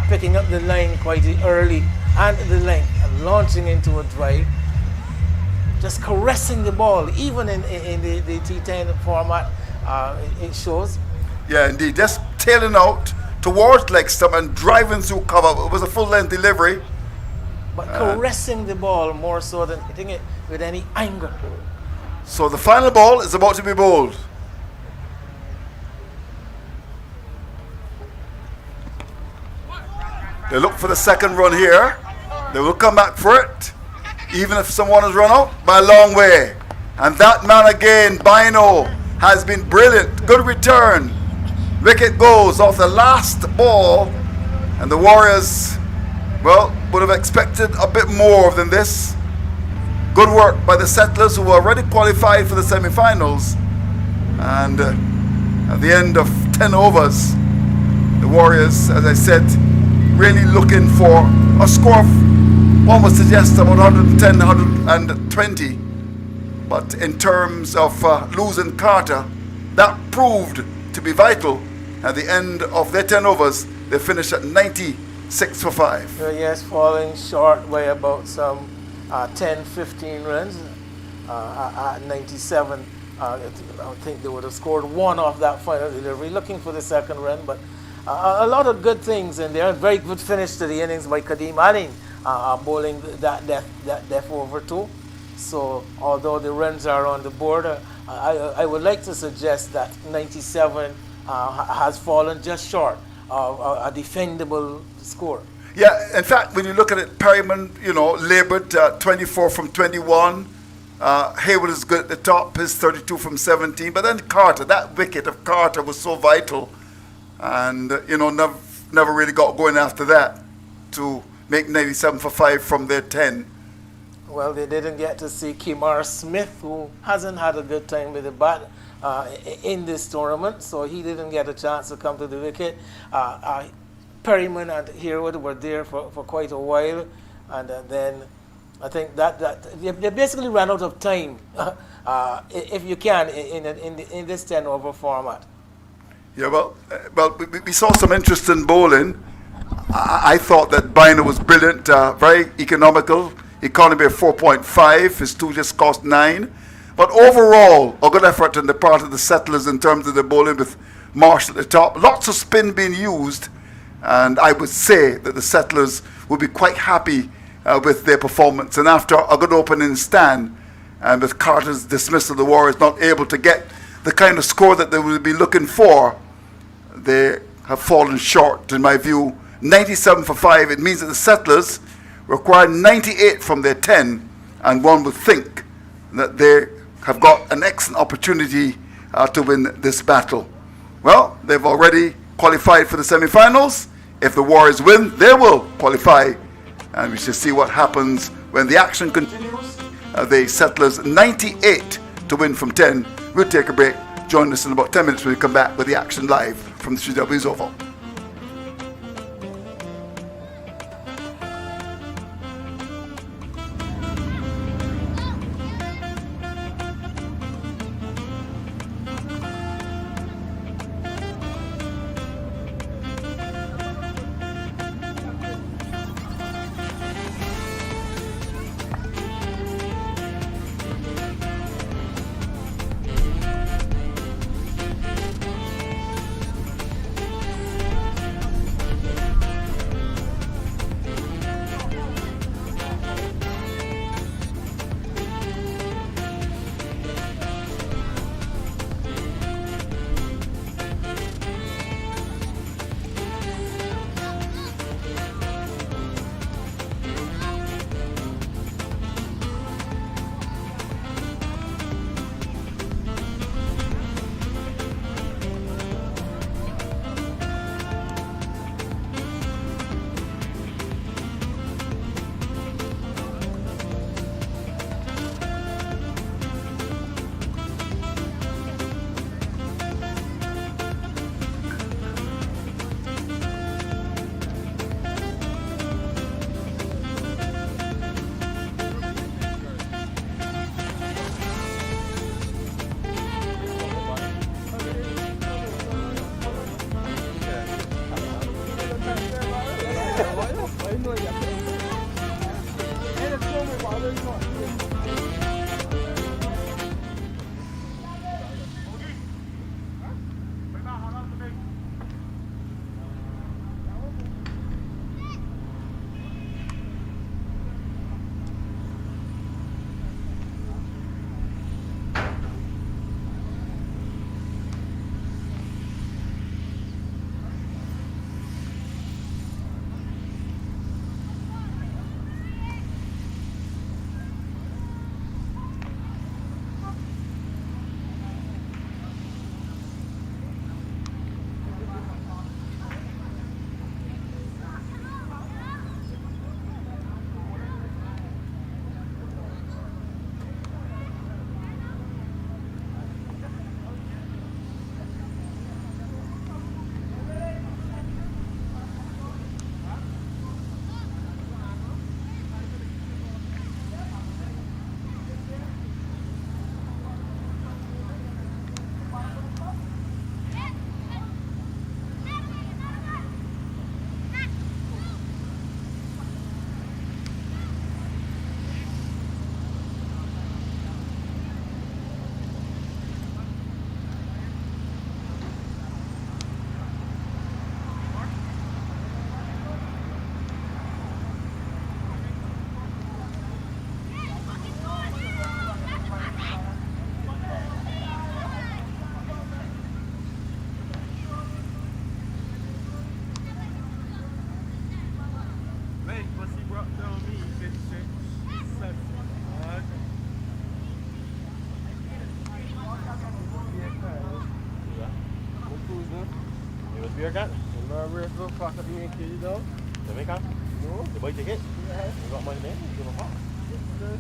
picking up the line quite early and the length and launching into a drive. Just caressing the ball, even in the T10 format, it shows. Yeah, indeed. Just tailing out towards leg stump and driving through cover. It was a full length delivery. But caressing the ball more so than hitting it with any anger. So the final ball is about to be bowled. They look for the second run here. They will come back for it, even if someone has run out by a long way. And that man again, Bino, has been brilliant. Good return. Wicket goes off the last ball, and the Warriors, well, would have expected a bit more than this. Good work by the Settlers, who were already qualified for the semi-finals. And at the end of 10 overs, the Warriors, as I said, really looking for a score of, one would suggest, about 110, 120. But in terms of losing Carter, that proved to be vital. At the end of their 10 overs, they finished at 96 for 5. Yes, falling short by about some 10, 15 runs at 97. I think they would have scored 1 off that final delivery, looking for the second run. But a lot of good things in there. Very good finish to the innings by Kadeem Aline, bowling that death over 2. So although the runs are on the board, I would like to suggest that 97 has fallen just short of a defendable score. Yeah, in fact, when you look at it, Perryman, labored 24 from 21. Hayward is good at the top, his 32 from 17. But then Carter, that wicket of Carter was so vital. And, never really got going after that to make 97 for 5 from their 10. Well, they didn't get to see Kimar Smith, who hasn't had a good time with the bat, in this tournament, so he didn't get a chance to come to the wicket. Perryman and Herwood were there for quite a while, and then I think that they basically ran out of time, if you can, in this 10-over format. Yeah, well, we saw some interesting bowling. I thought that Biner was brilliant, very economical. Economy of 4.5, his two just cost 9. But overall, a good effort on the part of the Settlers in terms of the bowling with Marsh at the top. Lots of spin being used, and I would say that the Settlers will be quite happy with their performance. And after a good opening stand, and with Carter's dismissal, the Warriors not able to get the kind of score that they will be looking for, they have fallen short, in my view. 97 for 5, it means that the Settlers require 98 from their 10, and one would think that they have got an excellent opportunity to win this battle. Well, they've already qualified for the semi-finals. If the Warriors win, they will qualify, and we shall see what happens when the action continues. The Settlers 98 to win from 10. We'll take a break. Join us in about 10 minutes when we come back with the action live from the 3Ws Oval. Beer cat? We're going to pass up here in though. Jamaica? No. You buy ticket? Yeah. You got money there? You give a fuck. Yes, sir.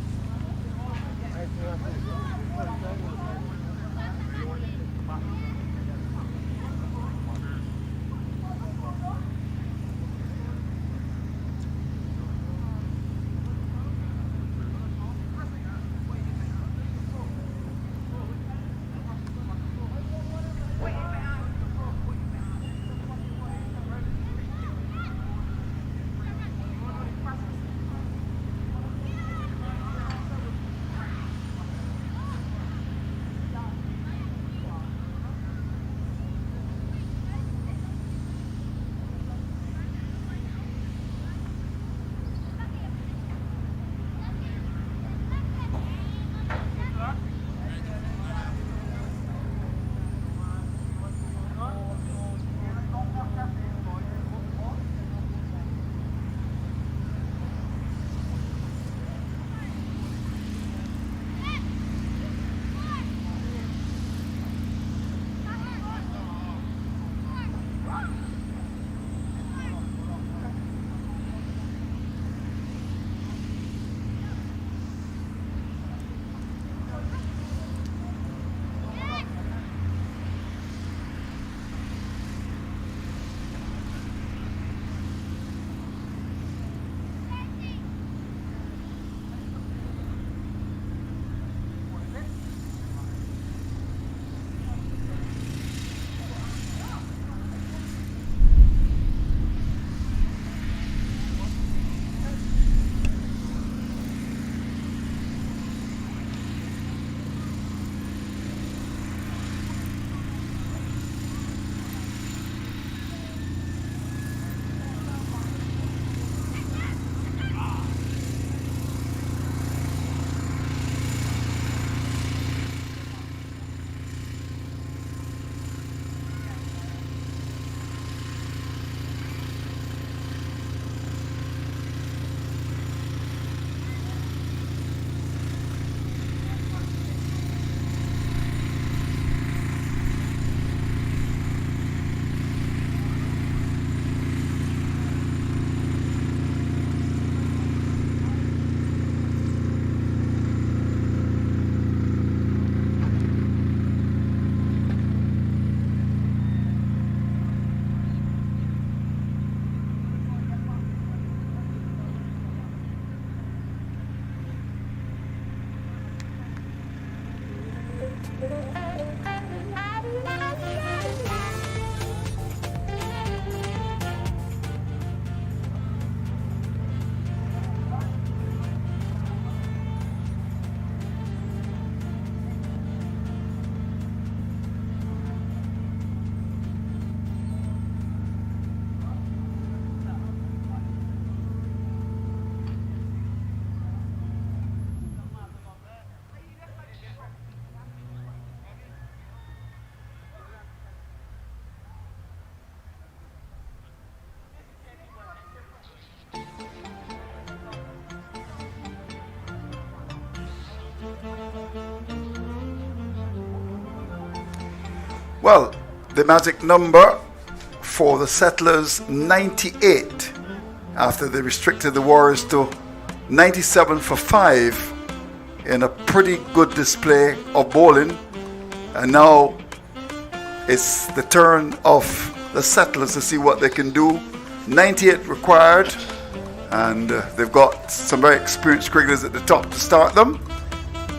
Well, the magic number for the Settlers, 98, after they restricted the Warriors to 97 for 5 in a pretty good display of bowling. And now it's the turn of the Settlers to see what they can do. 98 required, and they've got some very experienced cricketers at the top to start them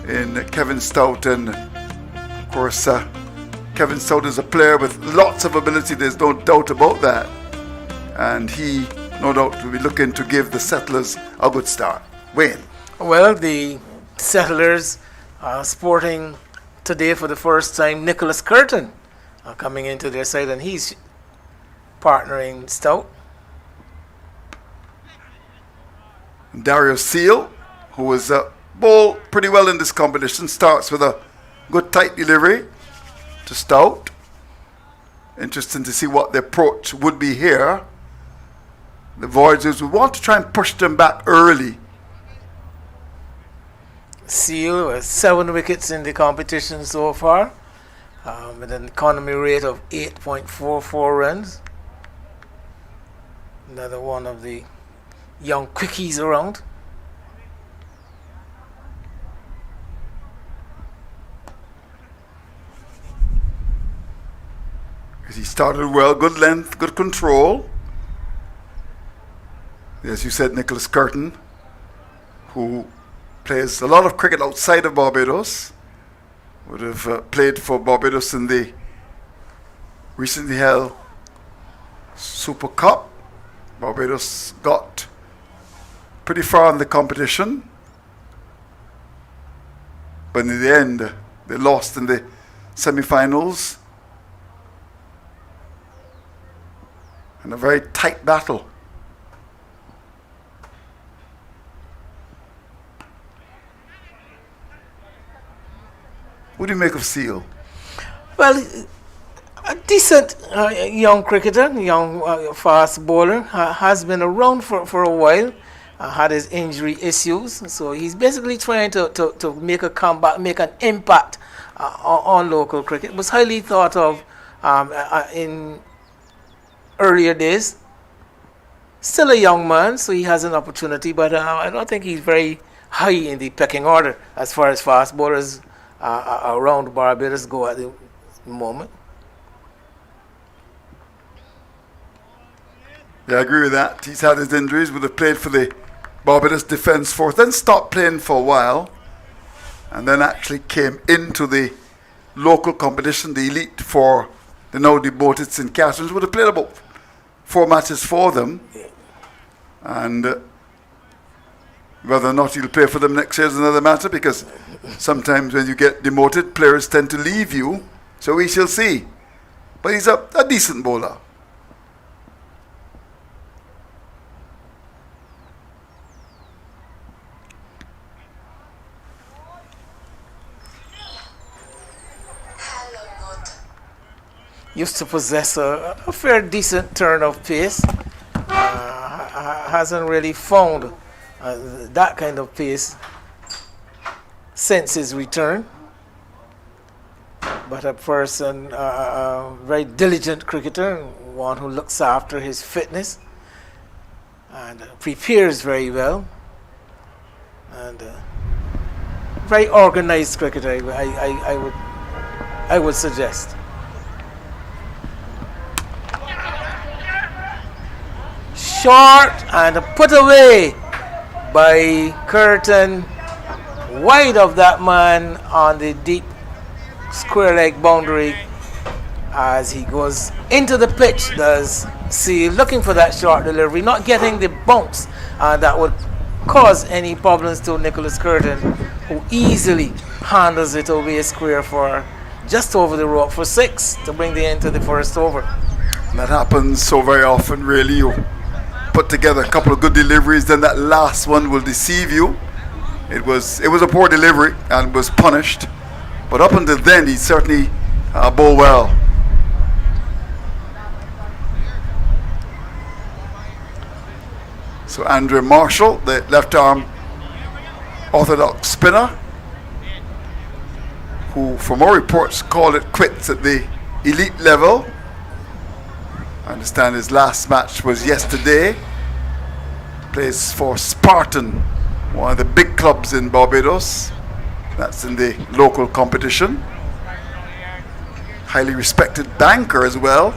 in Kevin Stout, and of course Kevin Stout is a player with lots of ability, there's no doubt about that, and he no doubt will be looking to give the Settlers a good start. Wayne. Well, the Settlers are sporting today for the first time Nicholas Curtin coming into their side, and he's partnering Stout. Dario Seal, who was bowled pretty well in this competition, starts with a good tight delivery to Stout. Interesting to see what the approach would be here. The Voyagers would want to try and push them back early. Seal with 7 wickets in the competition so far, with an economy rate of 8.44 runs. Another one of the young quickies around. He started well, good length, good control. As you said, Nicholas Curtin, who plays a lot of cricket outside of Barbados, would have played for Barbados in the recently held Super Cup. Barbados got pretty far in the competition, but in the end they lost in the semi-finals in a very tight battle. What do you make of Seal? Well, a decent young cricketer, young fast bowler, has been around for a while, had his injury issues, so he's basically trying to make a comeback, make an impact on local cricket. Was highly thought of in earlier days. Still a young man, so he has an opportunity, but I don't think he's very high in the pecking order as far as fast bowlers around Barbados go at the moment. Yeah, I agree with that. He's had his injuries, would have played for the Barbados Defence Force, then stopped playing for a while, and then actually came into the local competition, the elite for the now demoted St. Catharines. Would have played about 4 matches for them, and whether or not he'll play for them next year is another matter, because sometimes when you get demoted, players tend to leave you, so we shall see. But he's a decent bowler. Used to possess a fair decent turn of pace. Hasn't really found that kind of pace since his return. But a person, a very diligent cricketer, one who looks after his fitness and prepares very well, and very organized cricketer, I would suggest. Short and put away by Curtin, wide of that man on the deep square leg boundary as he goes into the pitch. Does see looking for that short delivery, not getting the bounce that would cause any problems to Nicholas Curtin, who easily handles it away square for just over the rope for 6 to bring the end to the first over. That happens so very often, really. You put together a couple of good deliveries, then that last one will deceive you. It was a poor delivery and was punished, but up until then he certainly bowled well. So Andre Marshall, the left arm orthodox spinner, who from all reports called it quits at the elite level. I understand his last match was yesterday. Plays for Spartan, one of the big clubs in Barbados. That's in the local competition. Highly respected banker as well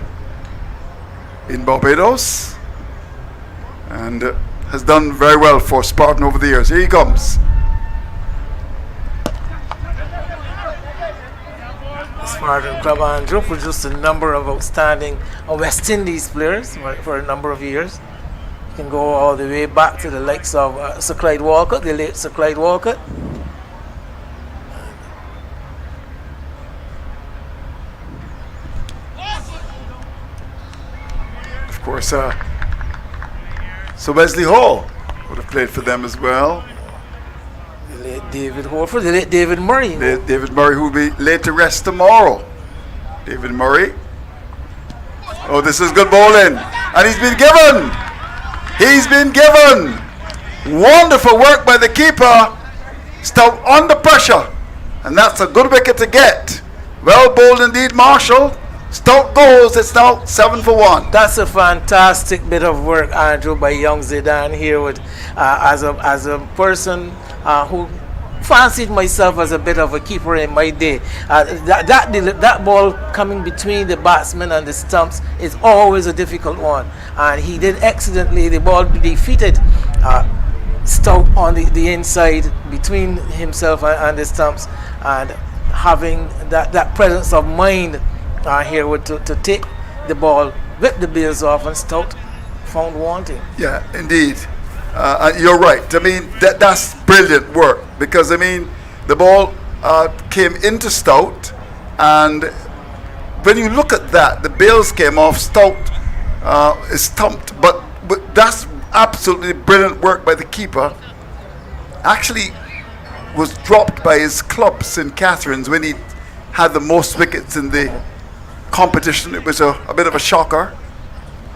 in Barbados. And has done very well for Spartan over the years. Here he comes. Spartan Club, Andrew, produced a number of outstanding West Indies players for a number of years. You can go all the way back to the likes of Sir Clyde Walcott, the late Sir Clyde Walcott. Of course, so Wesley Hall would have played for them as well. The late David Holford, the late David Murray. David Murray, who will be laid to rest tomorrow. David Murray. Oh, this is good bowling. And he's been given. He's been given. Wonderful work by the keeper. Stout under pressure. And that's a good wicket to get. Well bowled indeed, Marshall. Stout goes. It's now 7 for 1. That's a fantastic bit of work, Andrew, by young Zidane here with as a person who fancied myself as a bit of a keeper in my day. That ball coming between the batsman and the stumps is always a difficult one, and he did excellently. The ball defeated Stout on the inside between himself and the stumps, and having that presence of mind here to take the ball, whip the bails off, and Stout found wanting. Yeah, indeed. You're right. I mean, that's brilliant work, because I mean, the ball came into Stout, and when you look at that, the bails came off. Stout is stumped, but that's absolutely brilliant work by the keeper. Actually, was dropped by his club St. Catherine's when he had the most wickets in the competition. It was a bit of a shocker,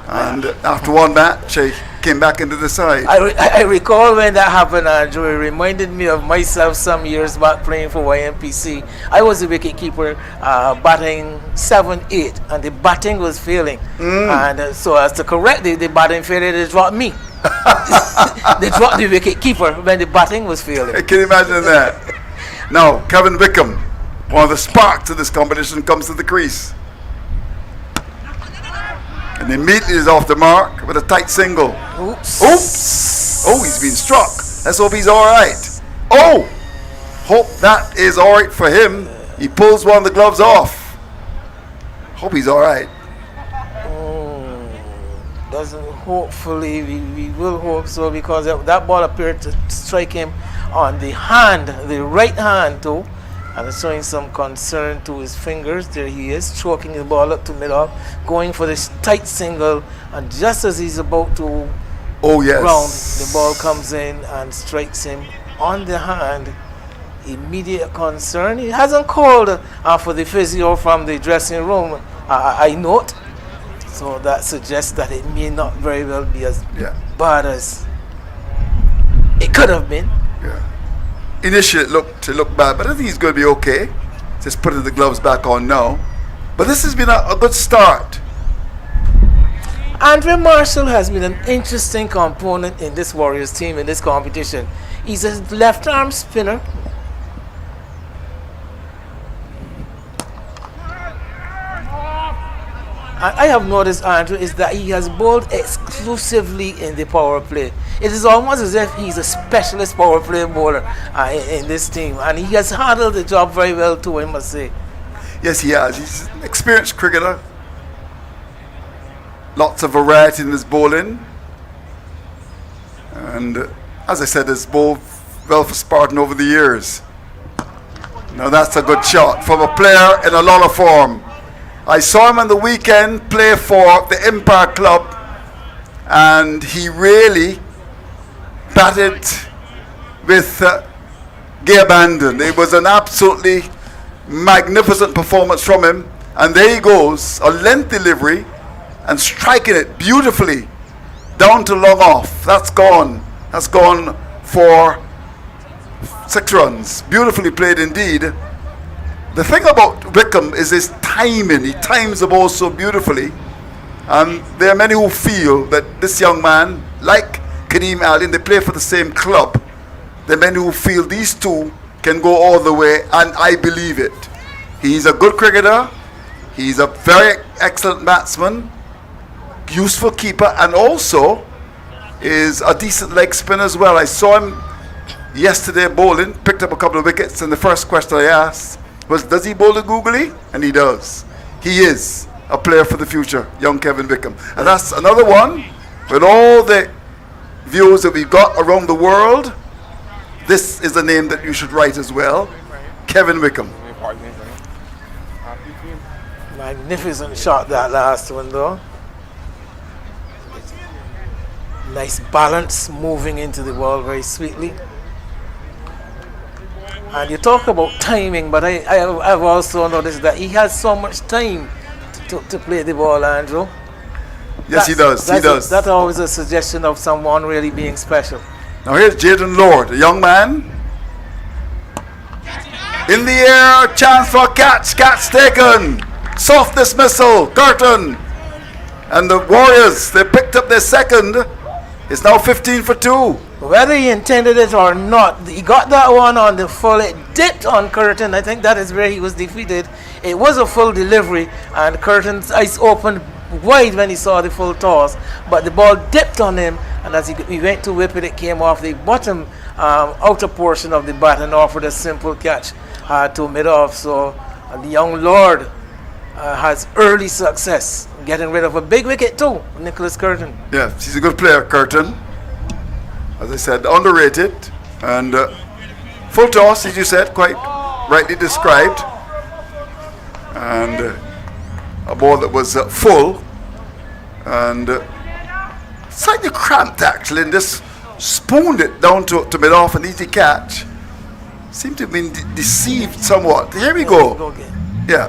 and after one match he came back into the side. I recall when that happened, Andrew. It reminded me of myself some years back playing for YMPC. I was a wicket keeper, batting 7-8, and the batting was failing, and so as to correct the batting failure, they dropped me. They dropped the wicket keeper when the batting was failing. I can imagine that. Now Kevin Wickham, one of the sparks of this competition, comes to the crease. And immediately is off the mark with a tight single. Oops. Oh, he's been struck. Let's hope he's all right. Oh, hope that is all right for him. He pulls one of the gloves off. Hope he's all right. Hopefully, we will hope so, because that ball appeared to strike him on the hand, the right hand too, and it's showing some concern to his fingers. There he is, stroking the ball up to mid-off, going for this tight single, and just as he's about to round, the ball comes in and strikes him on the hand. Immediate concern. He hasn't called for the physio from the dressing room, I note. So that suggests that it may not very well be as bad as it could have been. Yeah. Initially it looked bad, but I think he's going to be okay. Just putting the gloves back on now. But this has been a good start. Andre Marshall has been an interesting component in this Warriors team in this competition. He's a left arm spinner. And I have noticed, Andrew, is that he has bowled exclusively in the power play. It is almost as if he's a specialist power play bowler in this team, and he has handled the job very well too, I must say. Yes, he has. He's an experienced cricketer. Lots of variety in his bowling, and as I said, has bowled well for Spartan over the years. Now that's a good shot from a player in a lot of form. I saw him on the weekend play for the Empire Club, and he really batted with gay abandon. It was an absolutely magnificent performance from him, and there he goes, a length delivery and striking it beautifully down to long off. That's gone for 6 runs. Beautifully played indeed. The thing about Wickham is his timing. He times the ball so beautifully. And there are many who feel that this young man, like Kadeem Allen, they play for the same club. There are many who feel these two can go all the way, and I believe it. He's a good cricketer. He's a very excellent batsman, useful keeper, and also is a decent leg spinner as well. I saw him yesterday bowling, picked up a couple of wickets, and the first question I asked was, does he bowl the googly? And he does. He is a player for the future, young Kevin Wickham. And that's another one, with all the views that we've got around the world, this is a name that you should write as well. Kevin Wickham. Magnificent shot, that last one though. Nice balance, moving into the ball very sweetly. And you talk about timing, but I've also noticed that he has so much time to play the ball, Andrew. Yes, he does. He does. That's always a suggestion of someone really being special. Now here's Jaden Lord, a young man. In the air, chance for a catch. Catch taken. Soft dismissal, Curtin. And the Warriors, they picked up their second. It's now 15 for 2. Whether he intended it or not, he got that one on the full. It dipped on Curtin. I think that is where he was defeated. It was a full delivery, and Curtin's eyes opened wide when he saw the full toss. But the ball dipped on him, and as he went to whip it, it came off the bottom outer portion of the bat and offered a simple catch to mid-off. So the young Lord has early success, getting rid of a big wicket too, Nicholas Curtin. Yeah, he's a good player, Curtin. As I said, underrated. And full toss, as you said, quite rightly described. And a ball that was full. And slightly cramped, actually, and just spooned it down to mid-off, an easy catch. Seemed to have been deceived somewhat. Here we go. Yeah,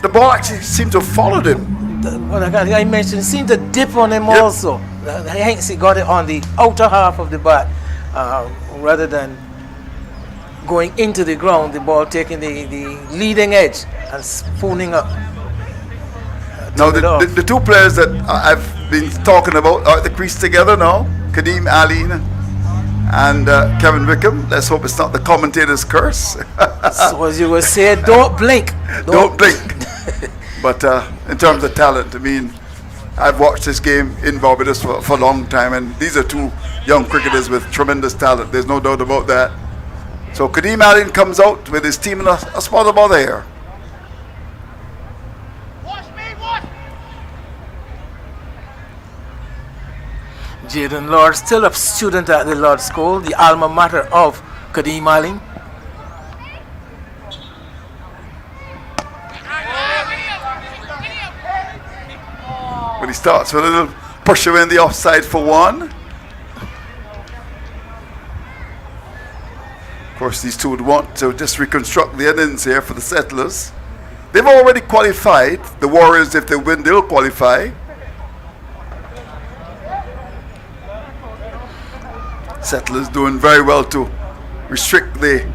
the ball actually seemed to have followed him. I mentioned, it seemed to dip on him also. Hanks got it on the outer half of the bat rather than going into the ground, the ball taking the leading edge and spooning up. Now the two players that I've been talking about are at the crease together now, Kadeem Allen and Kevin Wickham. Let's hope it's not the commentator's curse. So as you would say, don't blink. Don't blink. But in terms of talent, I mean, I've watched this game in Barbados for a long time, and these are two young cricketers with tremendous talent. There's no doubt about that. So Kadeem Allen comes out with his team in a spot of bother here. Jaden Lord, still a student at the Lord School, the alma mater of Kadeem Allen. But he starts with a little push away in the offside for one. Of course, these two would want to just reconstruct the innings here for the Settlers. They've already qualified. The Warriors, if they win, they'll qualify. Settlers doing very well to restrict the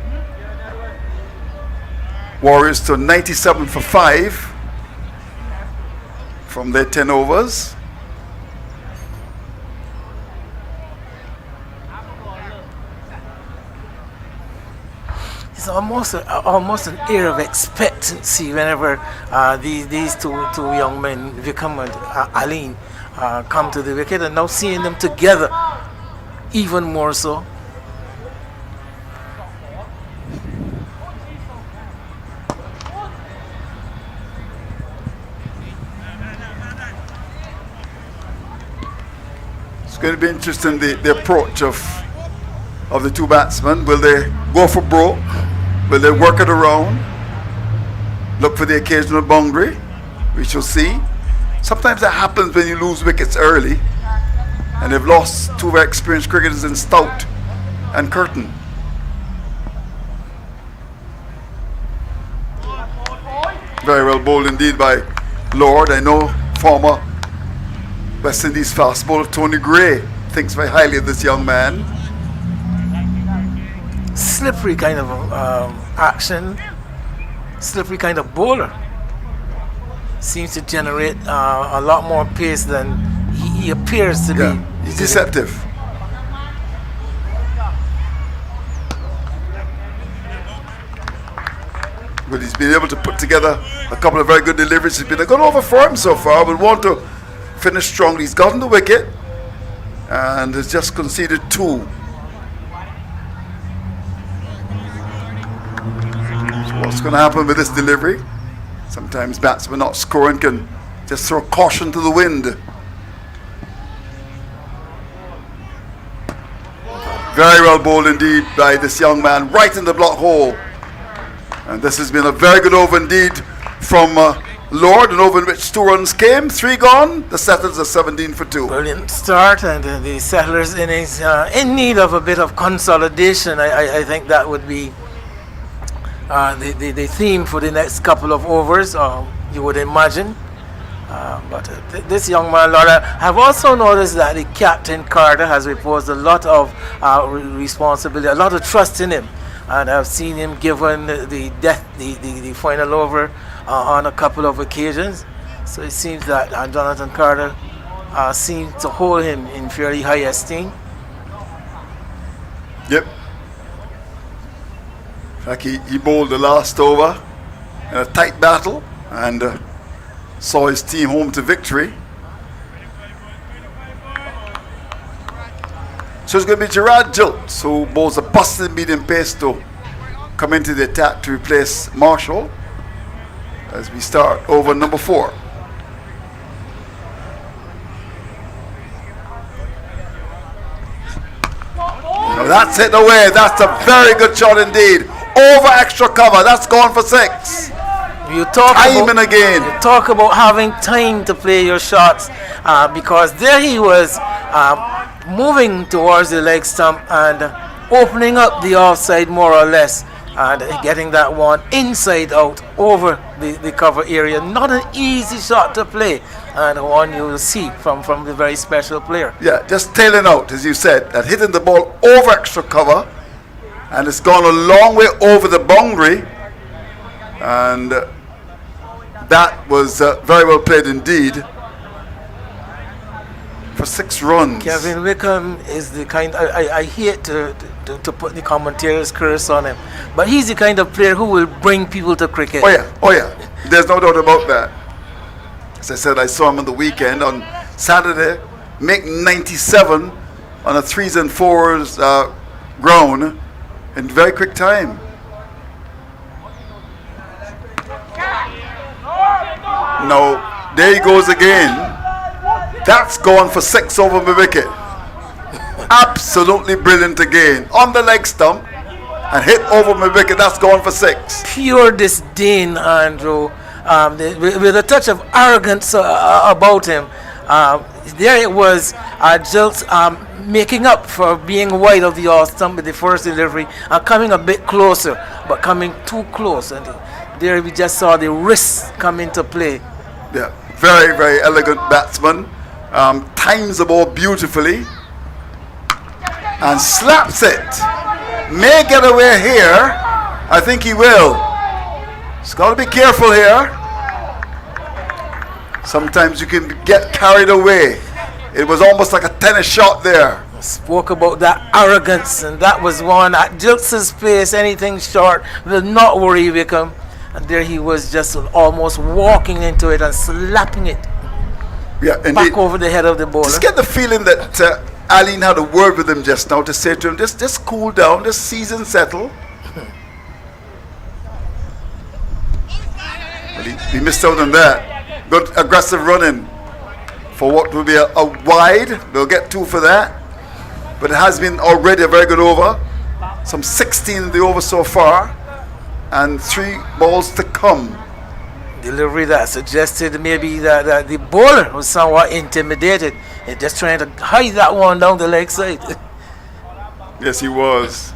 Warriors to 97 for 5 from their 10 overs. It's almost an air of expectancy whenever these two young men, Wickham and Allen, come to the wicket, and now seeing them together even more so. It's going to be interesting, the approach of the two batsmen. Will they go for broke? Will they work it around? Look for the occasional boundary? We shall see. Sometimes that happens when you lose wickets early. And they've lost two very experienced cricketers in Stout and Curtin. Very well bowled indeed by Lord. I know former West Indies fast bowler Tony Gray thinks very highly of this young man. Slippery kind of action, slippery kind of bowler. seems to generate a lot more pace than he appears to Yeah, be. he's deceptive. But he's been able to put together a couple of very good deliveries. It's been a good over for him so far, but want to finish strong. He's gotten the wicket and has just conceded 2. So what's going to happen with this delivery? Sometimes batsmen not scoring can just throw caution to the wind. Very well bowled indeed by this young man, right in the block hole. And this has been a very good over indeed from Lord, an over in which 2 runs came, 3 gone. The Settlers are 17 for 2. Brilliant start, and the Settlers innings in need of a bit of consolidation. I think that would be the theme for the next couple of overs, you would imagine. But this young man, Lord, I have also noticed that the captain Carter has reposed a lot of responsibility, a lot of trust in him. And I've seen him given the final over on a couple of occasions. So it seems that Jonathan Carter seems to hold him in fairly high esteem. Yep. In fact, he bowled the last over in a tight battle and saw his team home to victory. So it's going to be Gerard Jilts, who bowls a busting medium pace to come into the attack to replace Marshall as we start over number 4. Now that's hit away. That's a very good shot indeed. Over extra cover. That's gone for 6. You talk Time about, and again. You talk about having time to play your shots, because there he was moving towards the leg stump and opening up the offside more or less, and getting that one inside out over the cover area. Not an easy shot to play, and one you will see from the very special player. Yeah, just tailing out, as you said, that hitting the ball over extra cover, and it's gone a long way over the boundary, and that was very well played indeed for 6 runs. Kevin Wickham is the kind, I hate to put the commentator's curse on him, but he's the kind of player who will bring people to cricket. Oh yeah, there's no doubt about that. As I said, I saw him on the weekend on Saturday make 97 on a 3s and 4s ground in very quick time. Now, there he goes again. That's gone for 6 over my wicket. Absolutely brilliant again. On the leg stump and hit over my wicket. That's gone for 6. Pure disdain, Andrew. With a touch of arrogance about him. There it was, Jilts making up for being wide of the off stump with the first delivery and coming a bit closer, but coming too close. And there we just saw the wrists come into play. Yeah, very, very elegant batsman. Times the ball beautifully and slaps it. May get away here. I think he will. He's got to be careful here. Sometimes you can get carried away. It was almost like a tennis shot there. Spoke about that arrogance, and that was one at Jilts' pace. Anything short will not worry Wickham. And there he was, just almost walking into it and slapping it back over the head of the bowler. Just get the feeling that Aline had a word with him just now to say to him, just cool down, just season settle. But he missed out on that. Good aggressive running for what will be a wide. They'll get 2 for that. But it has been already a very good over. Some 16 in the over so far. And 3 balls to come. Delivery that suggested maybe that the bowler was somewhat intimidated and just trying to hide that one down the leg side. Yes, he was.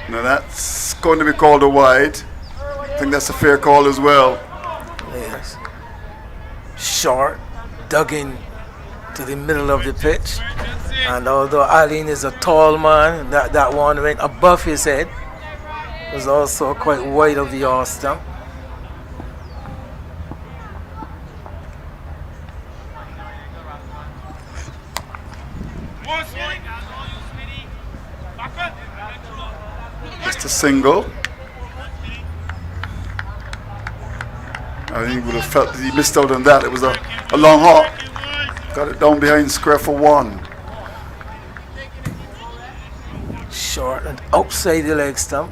Now that's going to be called a wide. I think that's a fair call as well. Yes. Short, dug in to the middle of the pitch. And although Aline is a tall man, that one went above his head. It was also quite wide of the off stump. Just a single. I think he would have felt that he missed out on that. It was a long hop. Got it down behind square for one. Short and outside the leg stump.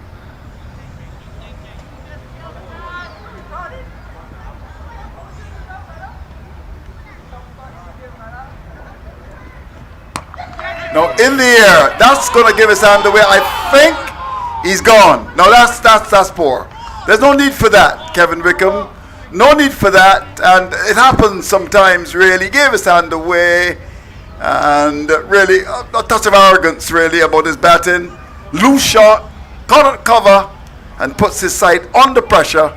Now in the air. That's going to give his hand away. I think he's gone. Now that's poor. There's no need for that, Kevin Wickham. No need for that. And it happens sometimes, really. He gave his hand away. And really, a touch of arrogance, really, about his batting. Loose shot, got it cover, and puts his side under pressure.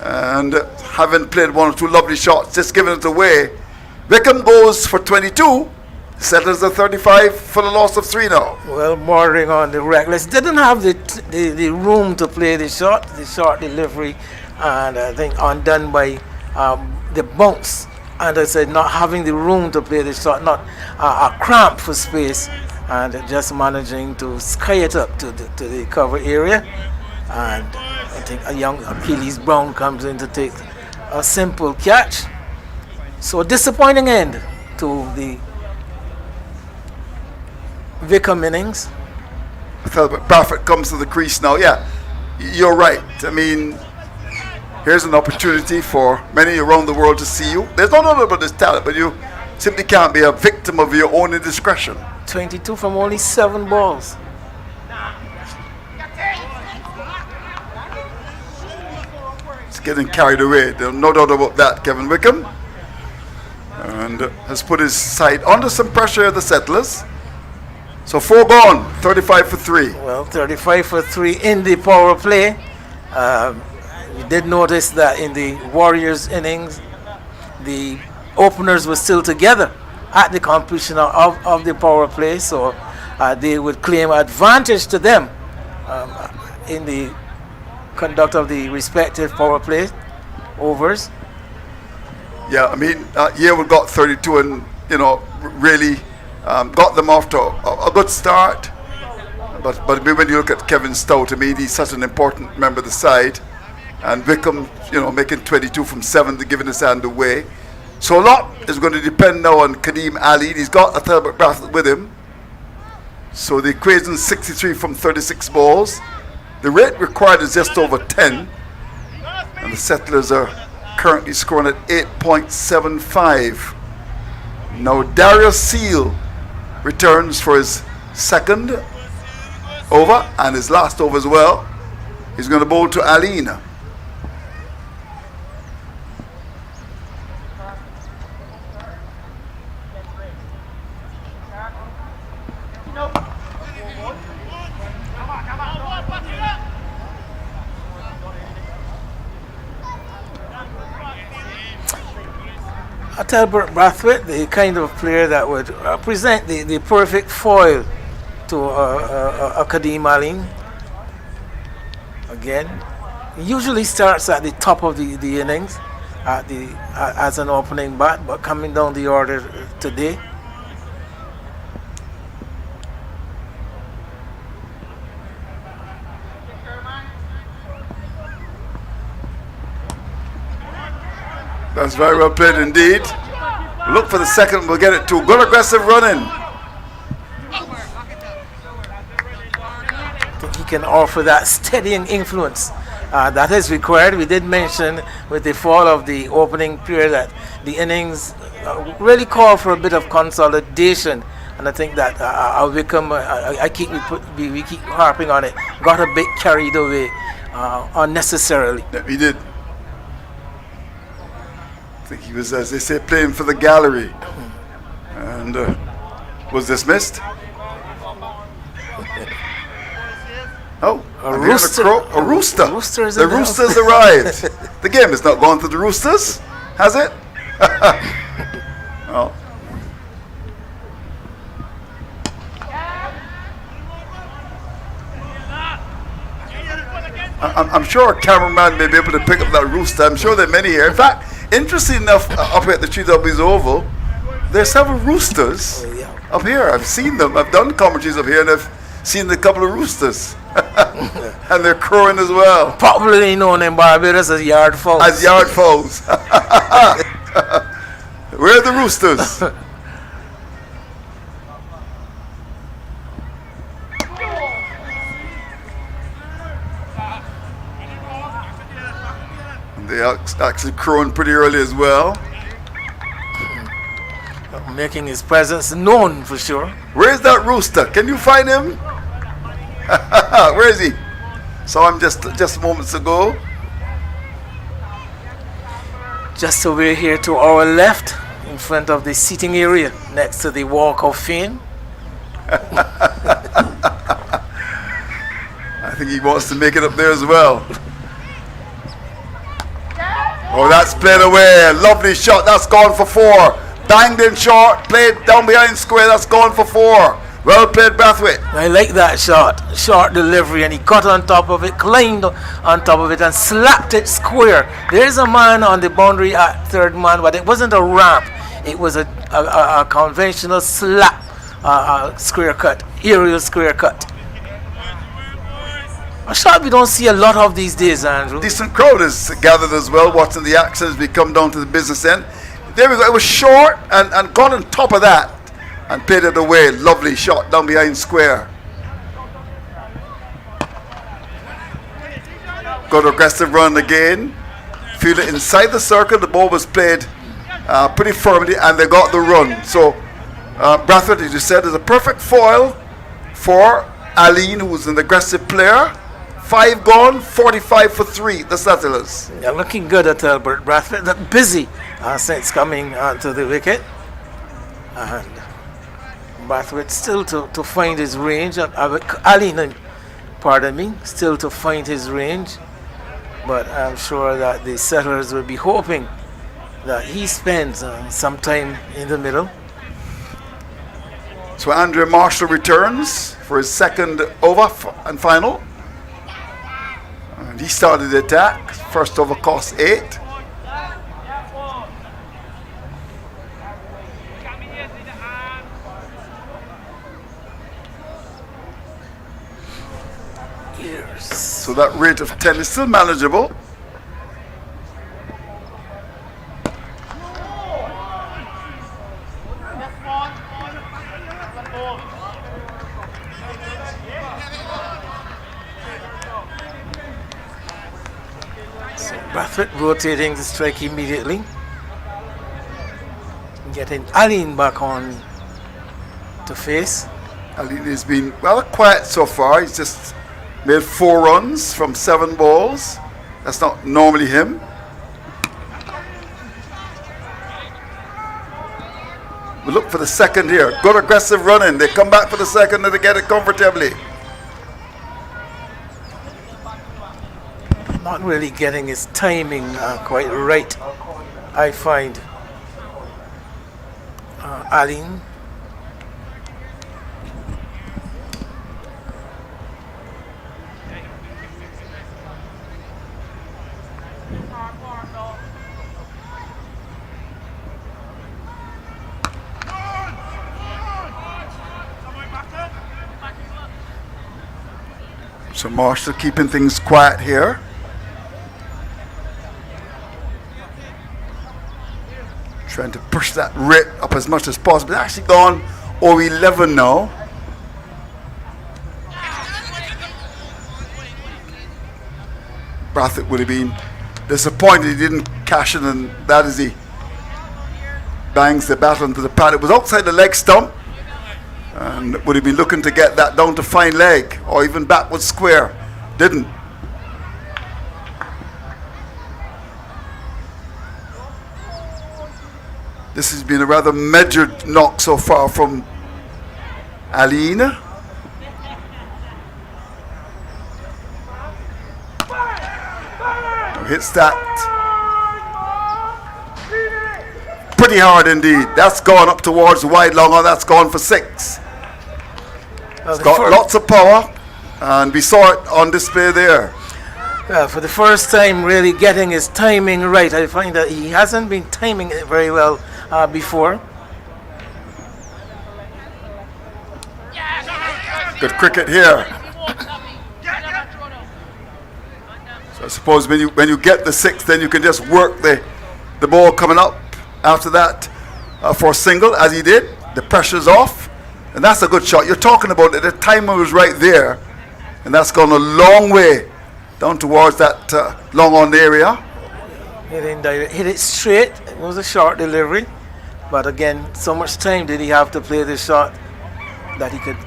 And having played one or two lovely shots, just giving it away. Wickham goes for 22. Settles the 35 for the loss of 3 now. Well, bordering on the reckless. Didn't have the room to play the short delivery. And I think undone by the bounce. And I said, not having the room to play the shot, not a cramp for space, and just managing to sky it up to the cover area. And I think a young Achilles Brown comes in to take a simple catch. So a disappointing end to the Wickham innings. Barfoot comes to the crease now. Yeah, you're right. I mean, here's an opportunity for many around the world to see you. There's no doubt about this talent, but you simply can't be a victim of your own indiscretion. 22 from only 7 balls. It's getting carried away. There's no doubt about that, Kevin Wickham. And has put his side under some pressure of the settlers. So 4 gone, 35 for 3. Well, 35 for 3 in the power play. We did notice that in the Warriors innings, the openers were still together at the completion of the power play, so they would claim advantage to them in the conduct of the respective power play overs. Yeah, I mean, Yearwood got 32 and, really got them off to a good start. But when you look at Kevin Stout, I mean, he's such an important member of the side. And Wickham, making 22 from 7 to giving his hand away. So a lot is going to depend now on Kadeem Ali. He's got a Thelbert Brathwaite with him. So the equation 63 from 36 balls. The rate required is just over 10. And the settlers are currently scoring at 8.75. Now Darius Seal returns for his second over and his last over as well. He's going to bowl to Aline. Thelbert Brathwaite, the kind of player that would present the perfect foil to a Kadeem Aline. Again, he usually starts at the top of the innings as an opening bat, but coming down the order today. That's very well played indeed. Look for the second, we'll get it too. Good aggressive running. I think he can offer that steadying influence that is required. We did mention with the fall of the opening period that the innings really call for a bit of consolidation. And I think that Wickham, we keep harping on it, got a bit carried away unnecessarily. Yeah, he did. I think he was, as they say, playing for the gallery, and was dismissed. Oh, a rooster! A rooster! The Roosters arrived. The game has not gone to the Roosters, has it? Well, I'm sure a cameraman may be able to pick up that rooster. I'm sure there are many here. In fact, interesting enough, up here at the 3Ws Oval, there's several roosters up here. I've seen them. I've done commentaries up here, and I've seen a couple of roosters. And they're crowing as well. Popularly known in Barbados as yard fowls. As yard fowls. Where are the roosters? They're actually crowing pretty early as well. Making his presence known for sure. Where's that rooster? Can you find him? Where is he? Saw him just moments ago. Just over here to our left, in front of the seating area, next to the Walk of Fame. I think he wants to make it up there as well. Oh, that's played away. Lovely shot. That's gone for 4. Banged in short. Played down behind square. That's gone for 4. Well played, Brathwaite. I like that shot. Short delivery, and he got on top of it, climbed on top of it, and slapped it square. There's a man on the boundary at third man, but it wasn't a ramp. It was a conventional slap, square cut, aerial square cut. A shot we don't see a lot of these days, Andrew. Decent crowd is gathered as well, watching the action as we come down to the business end. There we go. It was short and got on top of that and played it away. Lovely shot down behind square. Good aggressive run again. Feel it inside the circle. The ball was played pretty firmly, and they got the run. So Brathwaite, as you said, is a perfect foil for Aline, who's an aggressive player. 5 gone, 45 for 3. The Settlers. Yeah, looking good at Albert Brathwaite. Look busy since coming to the wicket. And Brathwaite still to find his range. Aline, pardon me, still to find his range. But I'm sure that the Settlers will be hoping that he spends some time in the middle. So Andrea Marshall returns for his second over and final. And he started the attack. First over cost 8. So that rate of 10 is still manageable. Brathwaite rotating the strike immediately. Getting Aline back on to face. Aline has been well quiet so far. He's just made 4 runs from 7 balls. That's not normally him. We look for the second here. Good aggressive running. They come back for the second and they get it comfortably. Not really getting his timing quite right, I find. Aline. So Marshall keeping things quiet here. Trying to push that rate up as much as possible. It's actually gone over 11 now. Brathwaite would have been disappointed he didn't cash in, and that as he bangs the bat onto the pad. It was outside the leg stump, and would have been looking to get that down to fine leg or even backward square. Didn't. This has been a rather measured knock so far from Aline. Hits that pretty hard indeed. That's gone up towards the wide long on. That's gone for 6. It's got lots of power, and we saw it on display there. Well, for the first time, really getting his timing right. I find that he hasn't been timing it very well before. Good cricket here. So I suppose when you get the 6, then you can just work the ball coming up after that for a single, as he did. The pressure's off, and that's a good shot. You're talking about it. The timer was right there, and that's gone a long way down towards that long on area. Hit it straight. It was a short delivery, but again, so much time did he have to play the shot that he could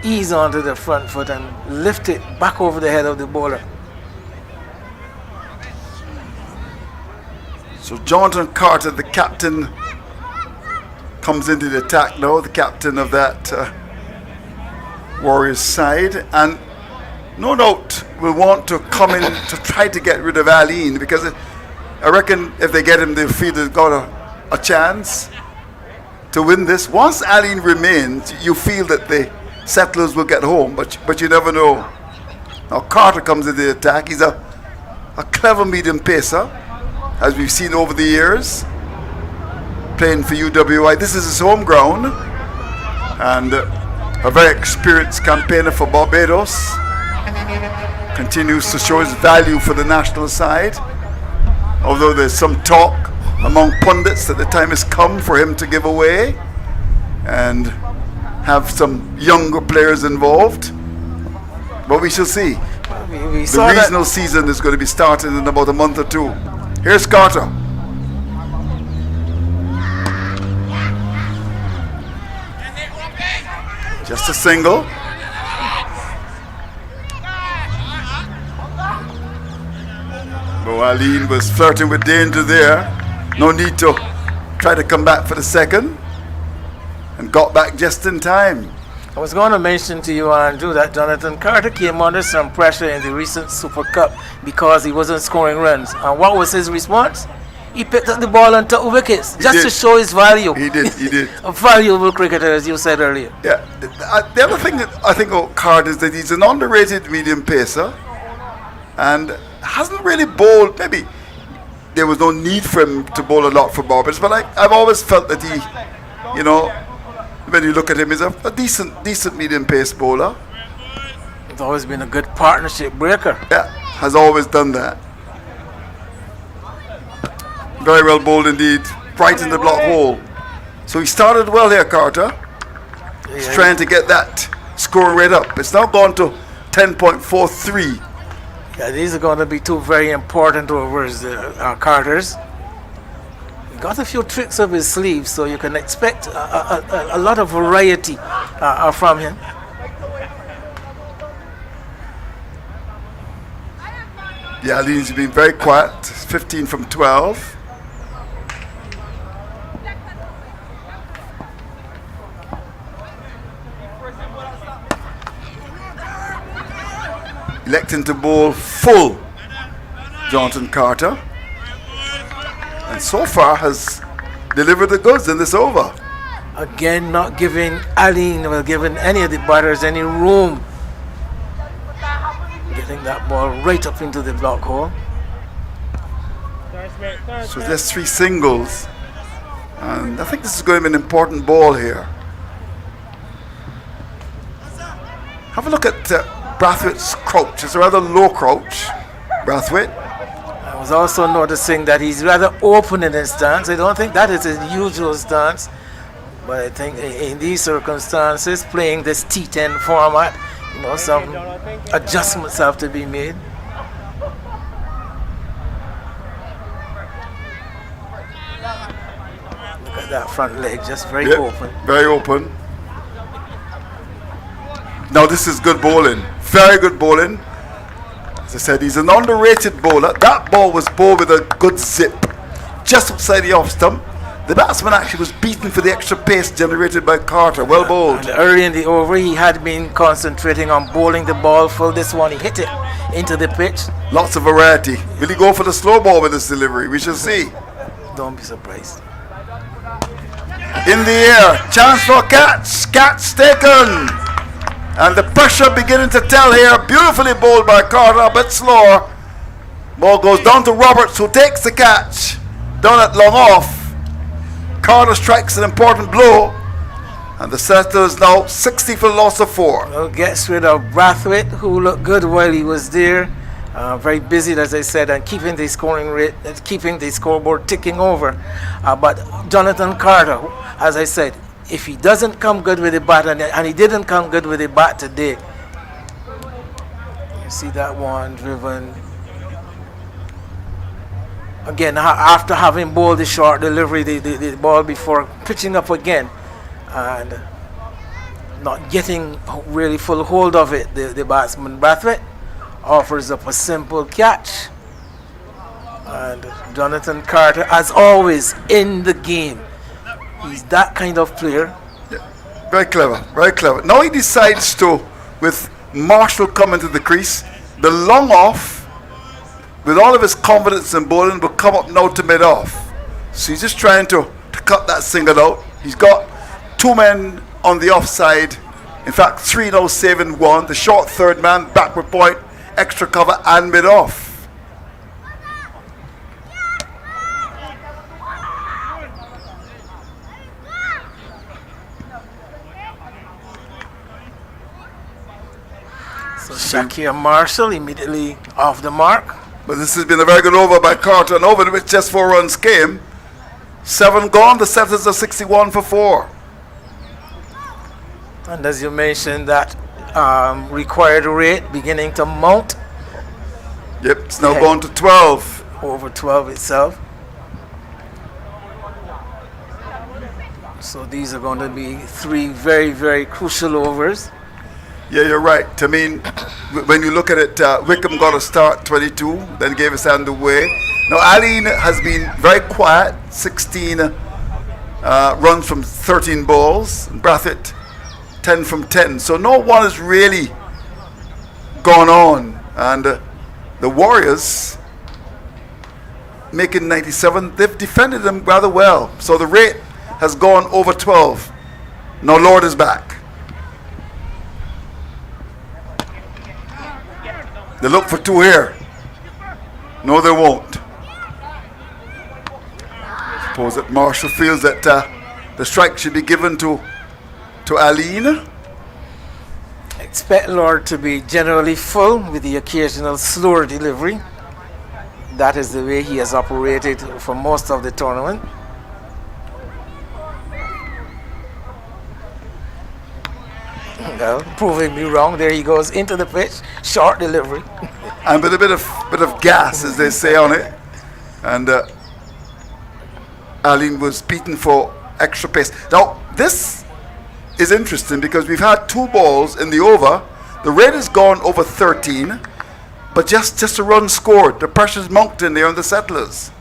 ease onto the front foot and lift it back over the head of the bowler. So Jonathan Carter, the captain, comes into the attack now, the captain of that Warriors side, and no doubt will want to come in to try to get rid of Aline, because I reckon if they get him, they'll feel they've got a chance to win this. Once Aline remains, you feel that the Settlers will get home, but you never know. Now Carter comes into the attack. He's a clever medium pacer, as we've seen over the years, playing for UWI. This is his home ground, and a very experienced campaigner for Barbados. Continues to show his value for the national side, although there's some talk among pundits that the time has come for him to give away and have some younger players involved, but we shall see. The regional season is going to be starting in about a month or two. Here's Carter. Just a single. Aline was flirting with danger there. No need to try to come back for the second, and got back just in time. I was going to mention to you, Andrew, that Jonathan Carter came under some pressure in the recent Super Cup because he wasn't scoring runs. And what was his response? He picked up the ball and took wickets to show his value. He did. A valuable cricketer, as you said earlier. Yeah. The other thing that I think about Carter is that he's an underrated medium pacer and hasn't really bowled. Maybe there was no need for him to bowl a lot for Barbados, but I've always felt that he, when you look at him, he's a decent medium pace bowler. He's always been a good partnership breaker. Yeah, has always done that. Very well bowled indeed, right in the block hole. So he started well here, Carter. He's trying to get that score rate up. It's now gone to 10.43. Yeah, these are going to be two very important overs, Carter's. He got a few tricks up his sleeve, so you can expect a lot of variety from him. Yeah, Aline's been very quiet. 15 from 12. Electing to bowl full Jonathan Carter, and so far has delivered the goods in this over. Again, not giving Aline or giving any of the batters any room. Getting that ball right up into the block hole. So there's 3 singles, and I think this is going to be an important ball here. Have a look at Brathwaite's crouch. It's a rather low crouch, Brathwaite. I was also noticing that he's rather open in his stance. I don't think that is his usual stance, but I think in these circumstances, playing this T10 format, some adjustments have to be made. Look at that front leg, just very open. Very open. Now this is good bowling. Very good bowling. As I said, he's an underrated bowler. That ball was bowled with a good zip, just outside the off stump. The batsman actually was beaten for the extra pace generated by Carter. Well bowled. And early in the over, he had been concentrating on bowling the ball full. This one, he hit it into the pitch. Lots of variety. Will he go for the slow ball with this delivery? We shall see. Don't be surprised. In the air, chance for catch. Catch taken. And the pressure beginning to tell here. Beautifully bowled by Carter, a bit slower. Ball goes down to Roberts, who takes the catch. Down at long off. Carter strikes an important blow. And the Settlers now 60 for the loss of 4. Well, gets rid of Brathwaite, who looked good while he was there. Very busy, as I said, and keeping the scoring rate, keeping the scoreboard ticking over. But Jonathan Carter, as I said, if he doesn't come good with the bat, and he didn't come good with the bat today, you see that one driven. Again, after having bowled the short delivery, the ball before pitching up again, and not getting really full hold of it, the batsman Brathwaite offers up a simple catch. And Jonathan Carter, as always, in the game. He's that kind of player. Yeah. Very clever, very clever. Now he decides to, with Marshall coming to the crease, the long off, with all of his confidence in bowling, will come up now to mid-off. So he's just trying to cut that single out. He's got 2 men on the offside. In fact, 3 now saving 1. The short third man, backward point, extra cover, and mid-off. So Shakir Marshall immediately off the mark. But this has been a very good over by Carter, and over which just 4 runs came. 7 gone, the Settlers are 61 for 4. And as you mentioned, that required rate beginning to mount. Yep, it's now gone to 12. Over 12 itself. So these are going to be 3 very, very crucial overs. Yeah, you're right. I mean, when you look at it, Wickham got a start 22, then gave his hand away. Now, Aline has been very quiet, 16 runs from 13 balls. Brathwaite, 10 from 10. So no one has really gone on. And the Warriors, making 97, they've defended them rather well. So the rate has gone over 12. Now Lord is back. They look for 2 here. No, they won't. Suppose that Marshall feels that the strike should be given to Aline. Expect Lord to be generally full with the occasional slower delivery. That is the way he has operated for most of the tournament. Well, proving me wrong. There he goes into the pitch, short delivery, and with a bit of gas, as they say on it. And Aline was beaten for extra pace. Now this is interesting because we've had 2 balls in the over. The rate has gone over 13, but just a run scored. The pressure's mounting there on the Settlers.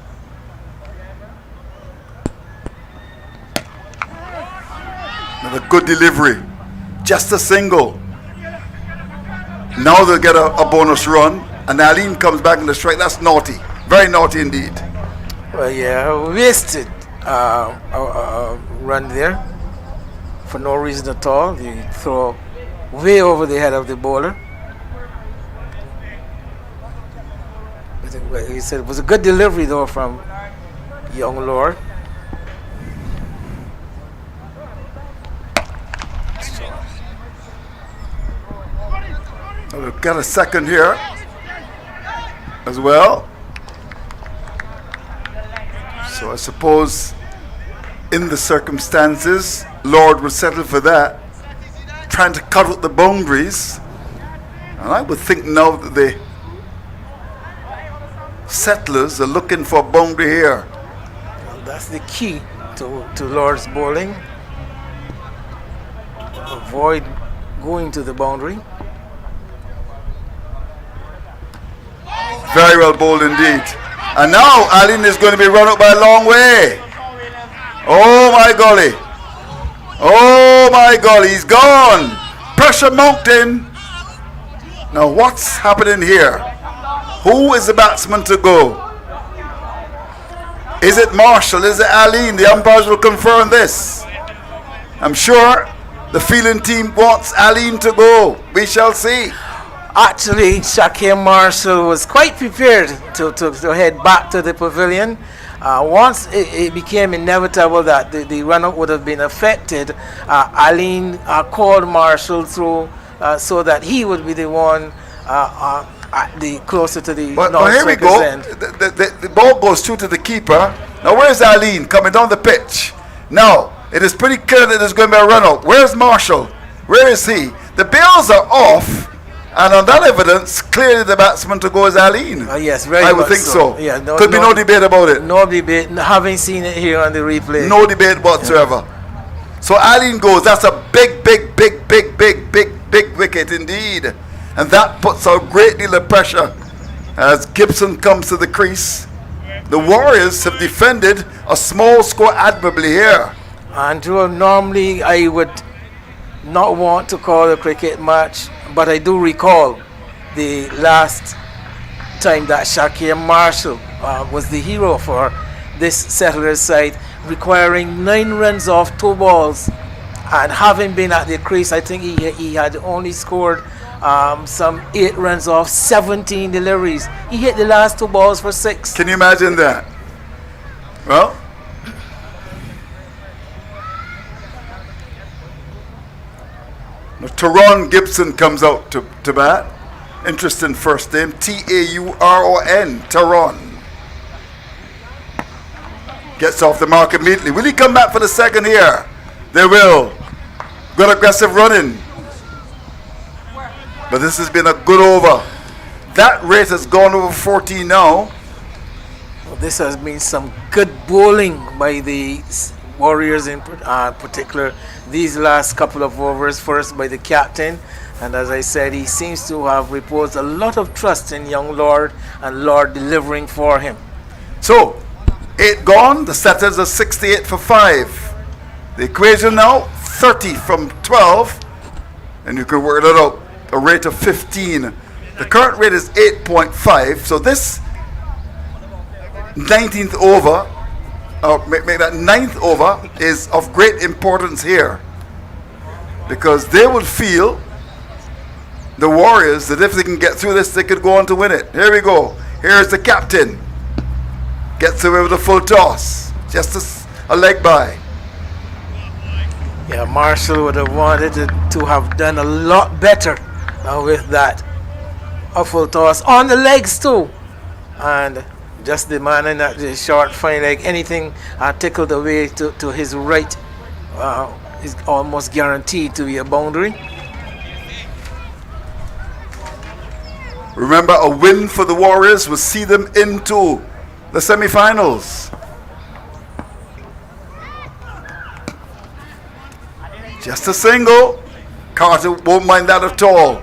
Another good delivery. Just a single. Now they'll get a bonus run, and Aline comes back in the strike. That's naughty. Very naughty indeed. Well, yeah, wasted run there for no reason at all. You throw way over the head of the bowler. He said it was a good delivery though from young Lord. We've got a second here as well. So I suppose in the circumstances, Lord would settle for that, trying to cut out the boundaries. And I would think now that the Settlers are looking for a boundary here. Well, that's the key to Lord's bowling. Avoid going to the boundary. Very well bowled indeed. And now Aline is going to be run up by a long way. Oh my golly. Oh my golly, he's gone. Pressure mounting. Now what's happening here? Who is the batsman to go? Is it Marshall? Is it Aline? The umpires will confirm this. I'm sure the fielding team wants Aline to go. We shall see. Actually, Shaquem Marshall was quite prepared to head back to the pavilion. Once it became inevitable that the run-up would have been affected, Aline called Marshall through so that he would be the one closer to the But North here we Strikers go. end. The ball goes through to the keeper. Now where's Aline coming down the pitch? Now it is pretty clear that there's going to be a run out. Where's Marshall? Where is he? The bails are off, and on that evidence, clearly the batsman to go is Aline. Yes, very I would much think so. Yeah, Could be no debate about it. No debate. Having seen it here on the replay. No debate whatsoever. So Aline goes. That's a big wicket indeed. And that puts a great deal of pressure as Gibson comes to the crease. The Warriors have defended a small score admirably here. Andrew, normally I would not want to call a cricket match, but I do recall the last time that Shaquem Marshall was the hero for this Settlers side, requiring 9 runs off 2 balls, and having been at the crease, I think he had only scored some 8 runs off 17 deliveries. He hit the last 2 balls for 6. Can you imagine that? Well, Tauron Gibson comes out to bat. Interesting first name, Tauron, Tauron. Gets off the mark immediately. Will he come back for the second here? They will. Good aggressive running. But this has been a good over. That rate has gone over 14 now. Well, this has been some good bowling by the Warriors in particular. These last couple of overs, first by the captain. And as I said, he seems to have reposed a lot of trust in young Lord, and Lord delivering for him. So, 8 gone. The Setters are 68 for 5. The equation now, 30 from 12. And you can work that out. A rate of 15. The current rate is 8.5. So this 19th over, make that 9th over, is of great importance here. Because they will feel, the Warriors, that if they can get through this, they could go on to win it. Here we go. Here's the captain. Gets away with a full toss. Just a leg by. Yeah, Marshall would have wanted to have done a lot better with that. A full toss on the legs too. And just the man in that the short fine leg, anything tickled away to his right is almost guaranteed to be a boundary. Remember, a win for the Warriors will see them into the semi-finals. Just a single. Carter won't mind that at all.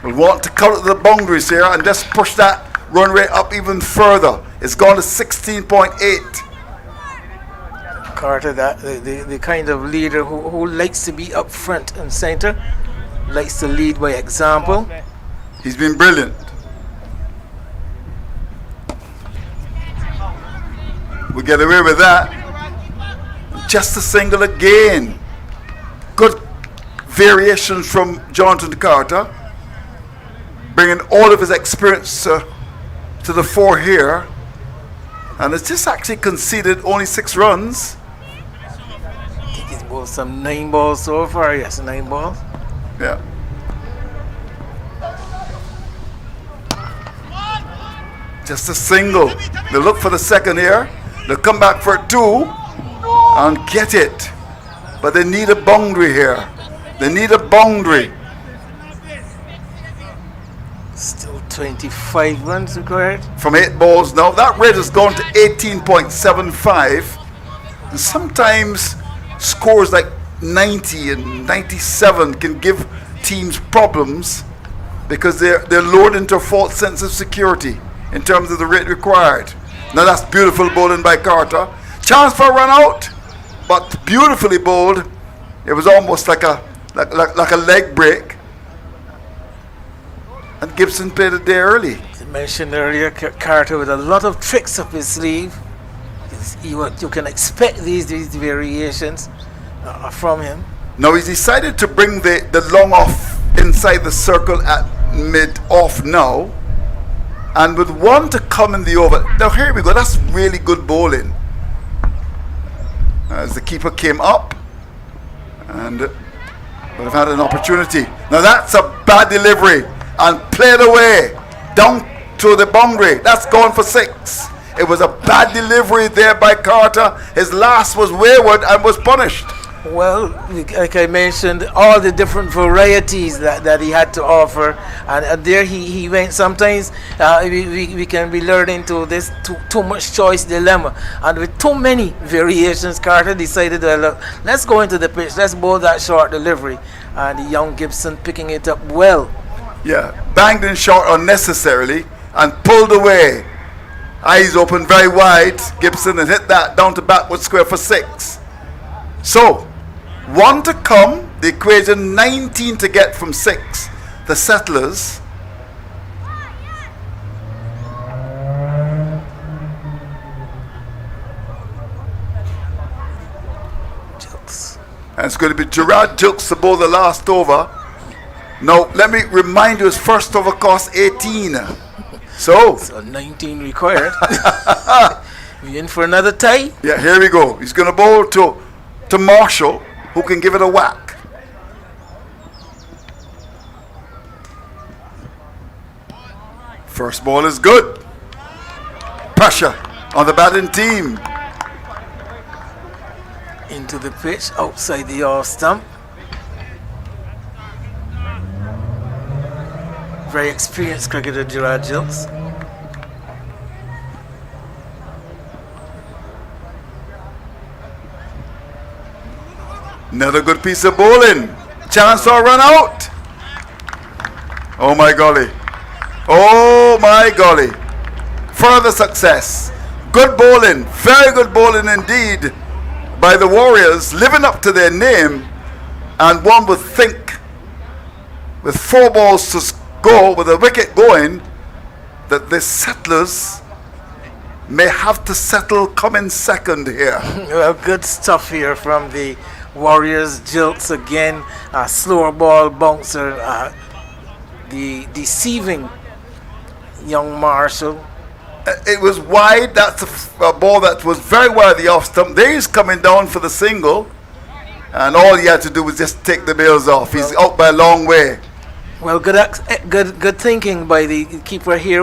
Will want to cut the boundaries here and just push that run rate up even further. It's gone to 16.8. Carter, the kind of leader who likes to be up front and center, likes to lead by example. He's been brilliant. We get away with that. Just a single again. Good variations from Jonathan Carter, bringing all of his experience to the fore here. And it's just actually conceded only 6 runs. I think he's bowled some 9 balls so far. Yes, 9 balls. Yeah. Just a single. They look for the second here. They'll come back for 2 and get it. But they need a boundary here. They need a boundary. Still 25 runs required. From 8 balls now. That rate has gone to 18.75. And sometimes scores like 90 and 97 can give teams problems because they're lured into a false sense of security in terms of the rate required. Now that's beautiful bowling by Carter. Chance for a run out, but beautifully bowled. It was almost like a leg break. And Gibson played it there early. As I mentioned earlier, Carter with a lot of tricks up his sleeve. You can expect these variations from him. Now he's decided to bring the long off inside the circle at mid-off now. And with one to come in the over. Now here we go. That's really good bowling. As the keeper came up. And would have had an opportunity. Now that's a bad delivery. And played away. Down to the boundary. That's gone for 6. It was a bad delivery there by Carter. His last was wayward and was punished. Well, like I mentioned, all the different varieties that he had to offer, and there he went. Sometimes we can be learning to this too much choice dilemma, and with too many variations, Carter decided, look, let's go into the pitch, let's bowl that short delivery, and the young Gibson picking it up well. Yeah, banged in short unnecessarily and pulled away. Eyes open very wide, Gibson, and hit that down to backward square for 6. So, 1 to come, the equation 19 to get from 6. The Settlers. Jokes. And it's going to be Gerard Jukes to bowl the last over. Now, let me remind you, his first over cost 18. So 19 required. We in for another tie? Yeah, here we go. He's going to bowl to Marshall, who can give it a whack. First ball is good. Pressure on the batting team. Into the pitch, outside the off stump. Very experienced cricketer, Gerard Jilks. Another good piece of bowling. Chance or run out. Oh my golly. Oh my golly. Further success. Good bowling. Very good bowling indeed by the Warriors, living up to their name. And one would think, with 4 balls to go, with a wicket going, that the Settlers may have to settle coming second here. Well, good stuff here from the Warriors. Jilts again, slower ball bouncer, the deceiving young Marshall. It was wide. That's a ball that was very wide the off stump. There he's coming down for the single, and all he had to do was just take the bails off. He's out by a long way. Well, good thinking by the keeper here,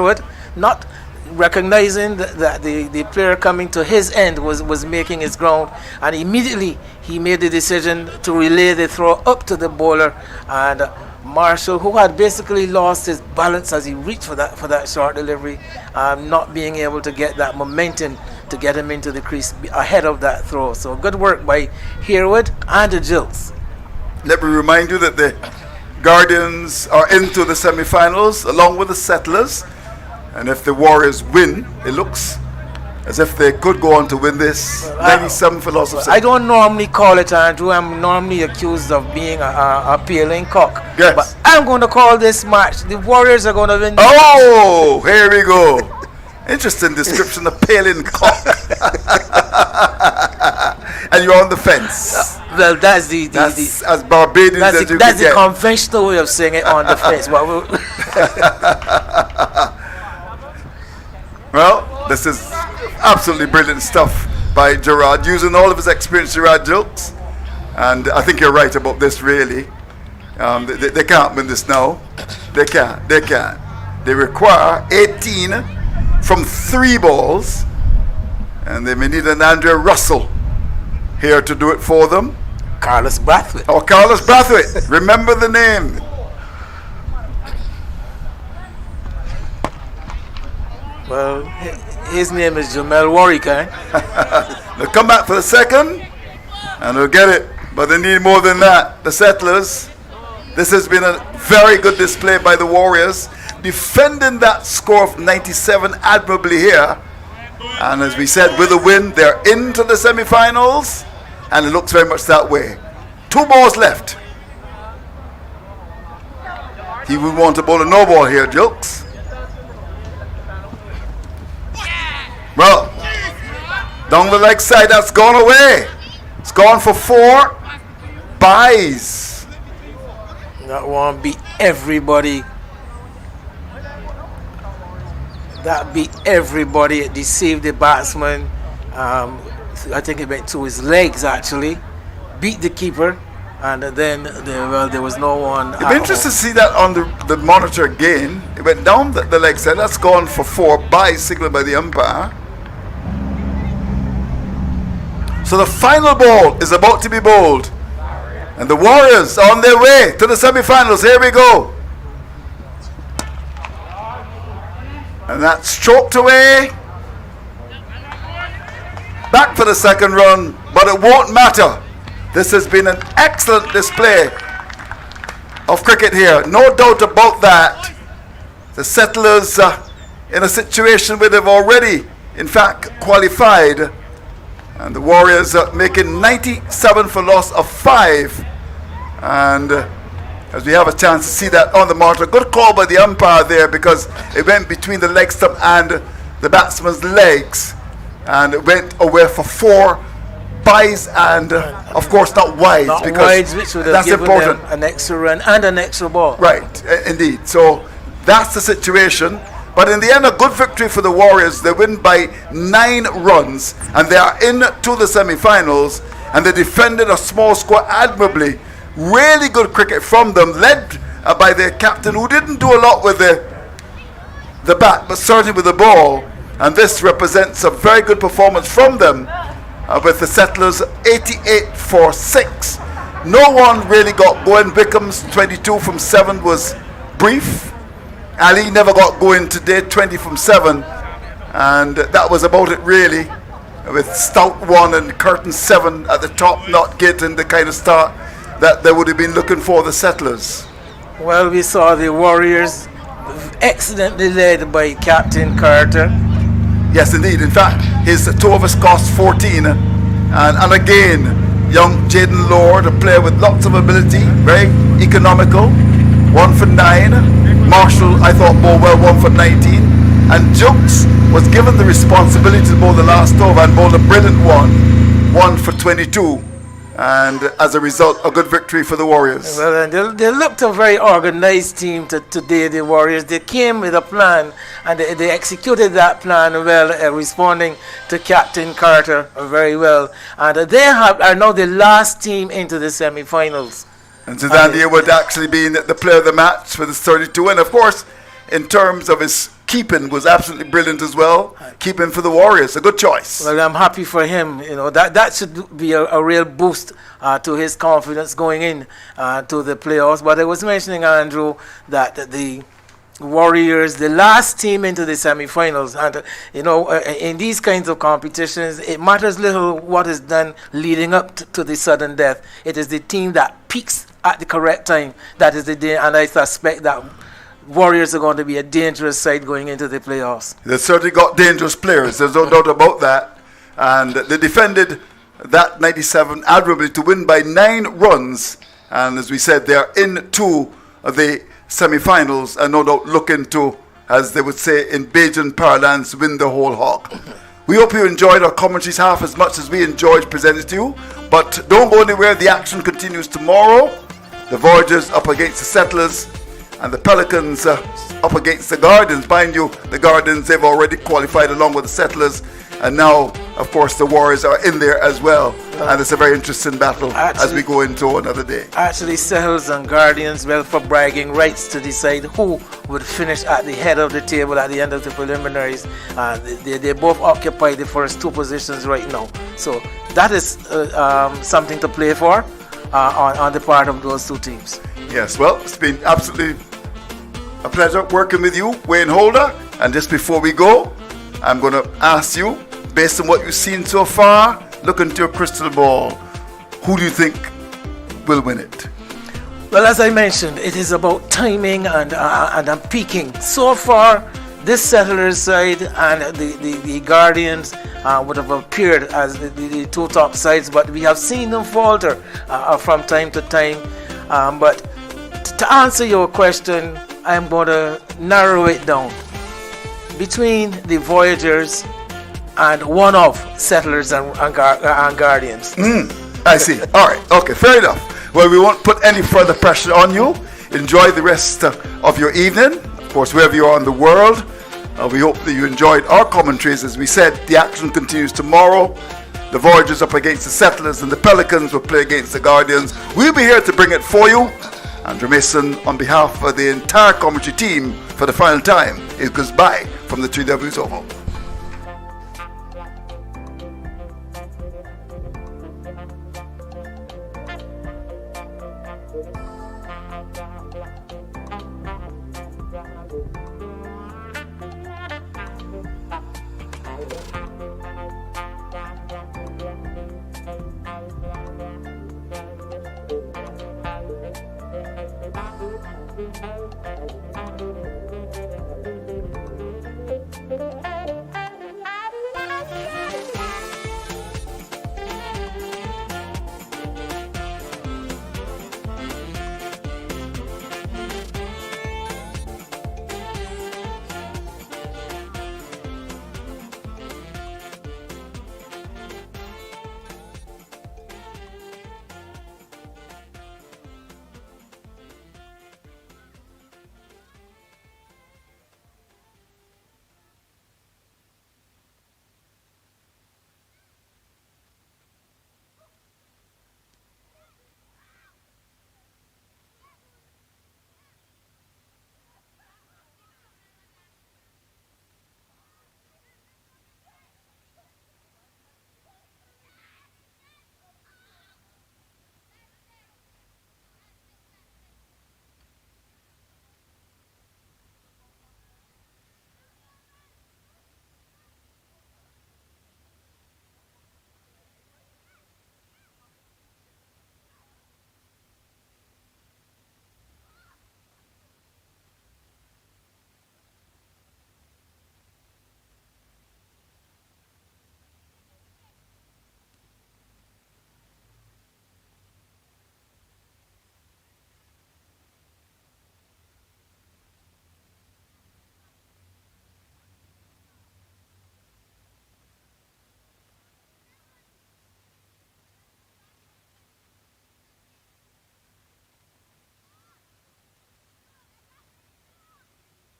not recognizing that the player coming to his end was making his ground, and immediately he made the decision to relay the throw up to the bowler, and Marshall, who had basically lost his balance as he reached for that short delivery, not being able to get that momentum to get him into the crease ahead of that throw. So good work by Herwood and the Jilts. Let me remind you that the Guardians are into the semi-finals along with the Settlers, and if the Warriors win, it looks as if they could go on to win this 97 philosophy. I don't normally call it, Andrew. I'm normally accused of being a peeling cock. Yes. But I'm going to call this match. The Warriors are going to win. Oh, here we go. Interesting description of paling cock. And you're on the fence. Well, that's as Barbadians as you that's can the conventional way of saying it, on the fence. Well, this is absolutely brilliant stuff by Gerard, using all of his experience, Gerard jokes. And I think you're right about this, really. They can't win this now. They can't. They require 18 from 3 balls. And they may need an Andrea Russell here to do it for them. Carlos Brathwaite. Oh, Carlos Brathwaite. Remember the name. Well, his name is Jamel Warwick, eh? They'll come back for the second, and they'll get it. But they need more than that. The Settlers. This has been a very good display by the Warriors, defending that score of 97 admirably here. And as we said, with a win, they're into the semi-finals, and it looks very much that way. 2 balls left. He would want to bowl a no ball here, Jokes. Well, down the leg side, that's gone away. It's gone for 4 buys. That one beat everybody That beat everybody. It deceived the batsman. I think it went to his legs actually. Beat the keeper, and then there was no one. It'd be interesting to see that on the monitor again. It went down the leg side. That's gone for 4 by signal by the umpire. So the final ball is about to be bowled. And the Warriors are on their way to the semi-finals. Here we go. And that's stroked away. Back for the second run, but it won't matter. This has been an excellent display of cricket here. No doubt about that. The Settlers in a situation where they've already, in fact, qualified. And the Warriors are making 97 for loss of 5. And as we have a chance to see that on the monitor, good call by the umpire there, because it went between the leg stump and the batsman's legs. And it went away for 4 buys and, of course, not wides. Not because wides, which would have that's given important. them an extra run and an extra ball. Right, indeed. So that's the situation. But in the end, a good victory for the Warriors. They win by 9 runs, and they are into the semi-finals, and they defended a small score admirably. Really good cricket from them, led by their captain, who didn't do a lot with the bat, but certainly with the ball. And this represents a very good performance from them, with the Settlers 88 for 6. No one really got going. Wickham's 22 from 7 was brief. Ali never got going today, 20 from 7. And that was about it really, with Stout 1 and Curtin 7 at the top, not getting the kind of start that they would have been looking for, the Settlers. Well, we saw the Warriors excellently led by Captain Carter. Yes, indeed. In fact, his 2 overs cost 14. And again, young Jaden Lord, a player with lots of ability, very economical, 1 for 9. Marshall, I thought, bowled well, 1 for 19. And Jukes was given the responsibility to bowl the last over and bowled a brilliant 1 for 22. And as a result, a good victory for the Warriors. Well, and they looked a very organized team today, the Warriors. They came with a plan, and they executed that plan well, responding to Captain Carter very well. And they are now the last team into the semi-finals. And Zidane would actually be the player of the match with his 32. And of course, in terms of his keeping, was absolutely brilliant as well. Keeping for the Warriors, a good choice. Well, I'm happy for him. You know, that should be a real boost to his confidence going in to the playoffs. But I was mentioning, Andrew, that the Warriors, the last team into the semi-finals, and in these kinds of competitions, it matters little what is done leading up to the sudden death. It is the team that peaks at the correct time that is the day, and I suspect that Warriors are going to be a dangerous side going into the playoffs. They've certainly got dangerous players, there's no doubt about that. And they defended that 97 admirably to win by 9 runs. And as we said, they are into the semi-finals and no doubt looking to, as they would say in Bajan parlance, win the whole hog. We hope you enjoyed our commentaries half as much as we enjoyed presenting to you. But don't go anywhere, the action continues tomorrow. The Voyagers up against the Settlers, and the Pelicans up against the Guardians. Mind you, the Guardians, they've already qualified along with the Settlers. And now, of course, the Warriors are in there as well. And it's a very interesting battle as we go into another day. Actually, Settlers and Guardians, well, for bragging rights to decide who would finish at the head of the table at the end of the preliminaries. They both occupy the first 2 positions right now. So that is something to play for on the part of those 2 teams. Yes, well, it's been absolutely a pleasure working with you, Wayne Holder. And just before we go, I'm going to ask you, based on what you've seen so far, look into your crystal ball. Who do you think will win it? Well, as I mentioned, it is about timing and peaking. So far, this Settlers side and the Guardians would have appeared as the 2 top sides, but we have seen them falter from time to time. But to answer your question, I'm going to narrow it down between the Voyagers and one of Settlers and Guardians. I see. All right. Okay. Fair enough. Well, we won't put any further pressure on you. Enjoy the rest of your evening. Of course, wherever you are in the world. We hope that you enjoyed our commentaries. As we said, the action continues tomorrow. The Voyagers up against the Settlers, and the Pelicans will play against the Guardians. We'll be here to bring it for you. Andrew Mason, on behalf of the entire commentary team, for the final time, is goodbye from the 3Ws Oval. Thank you.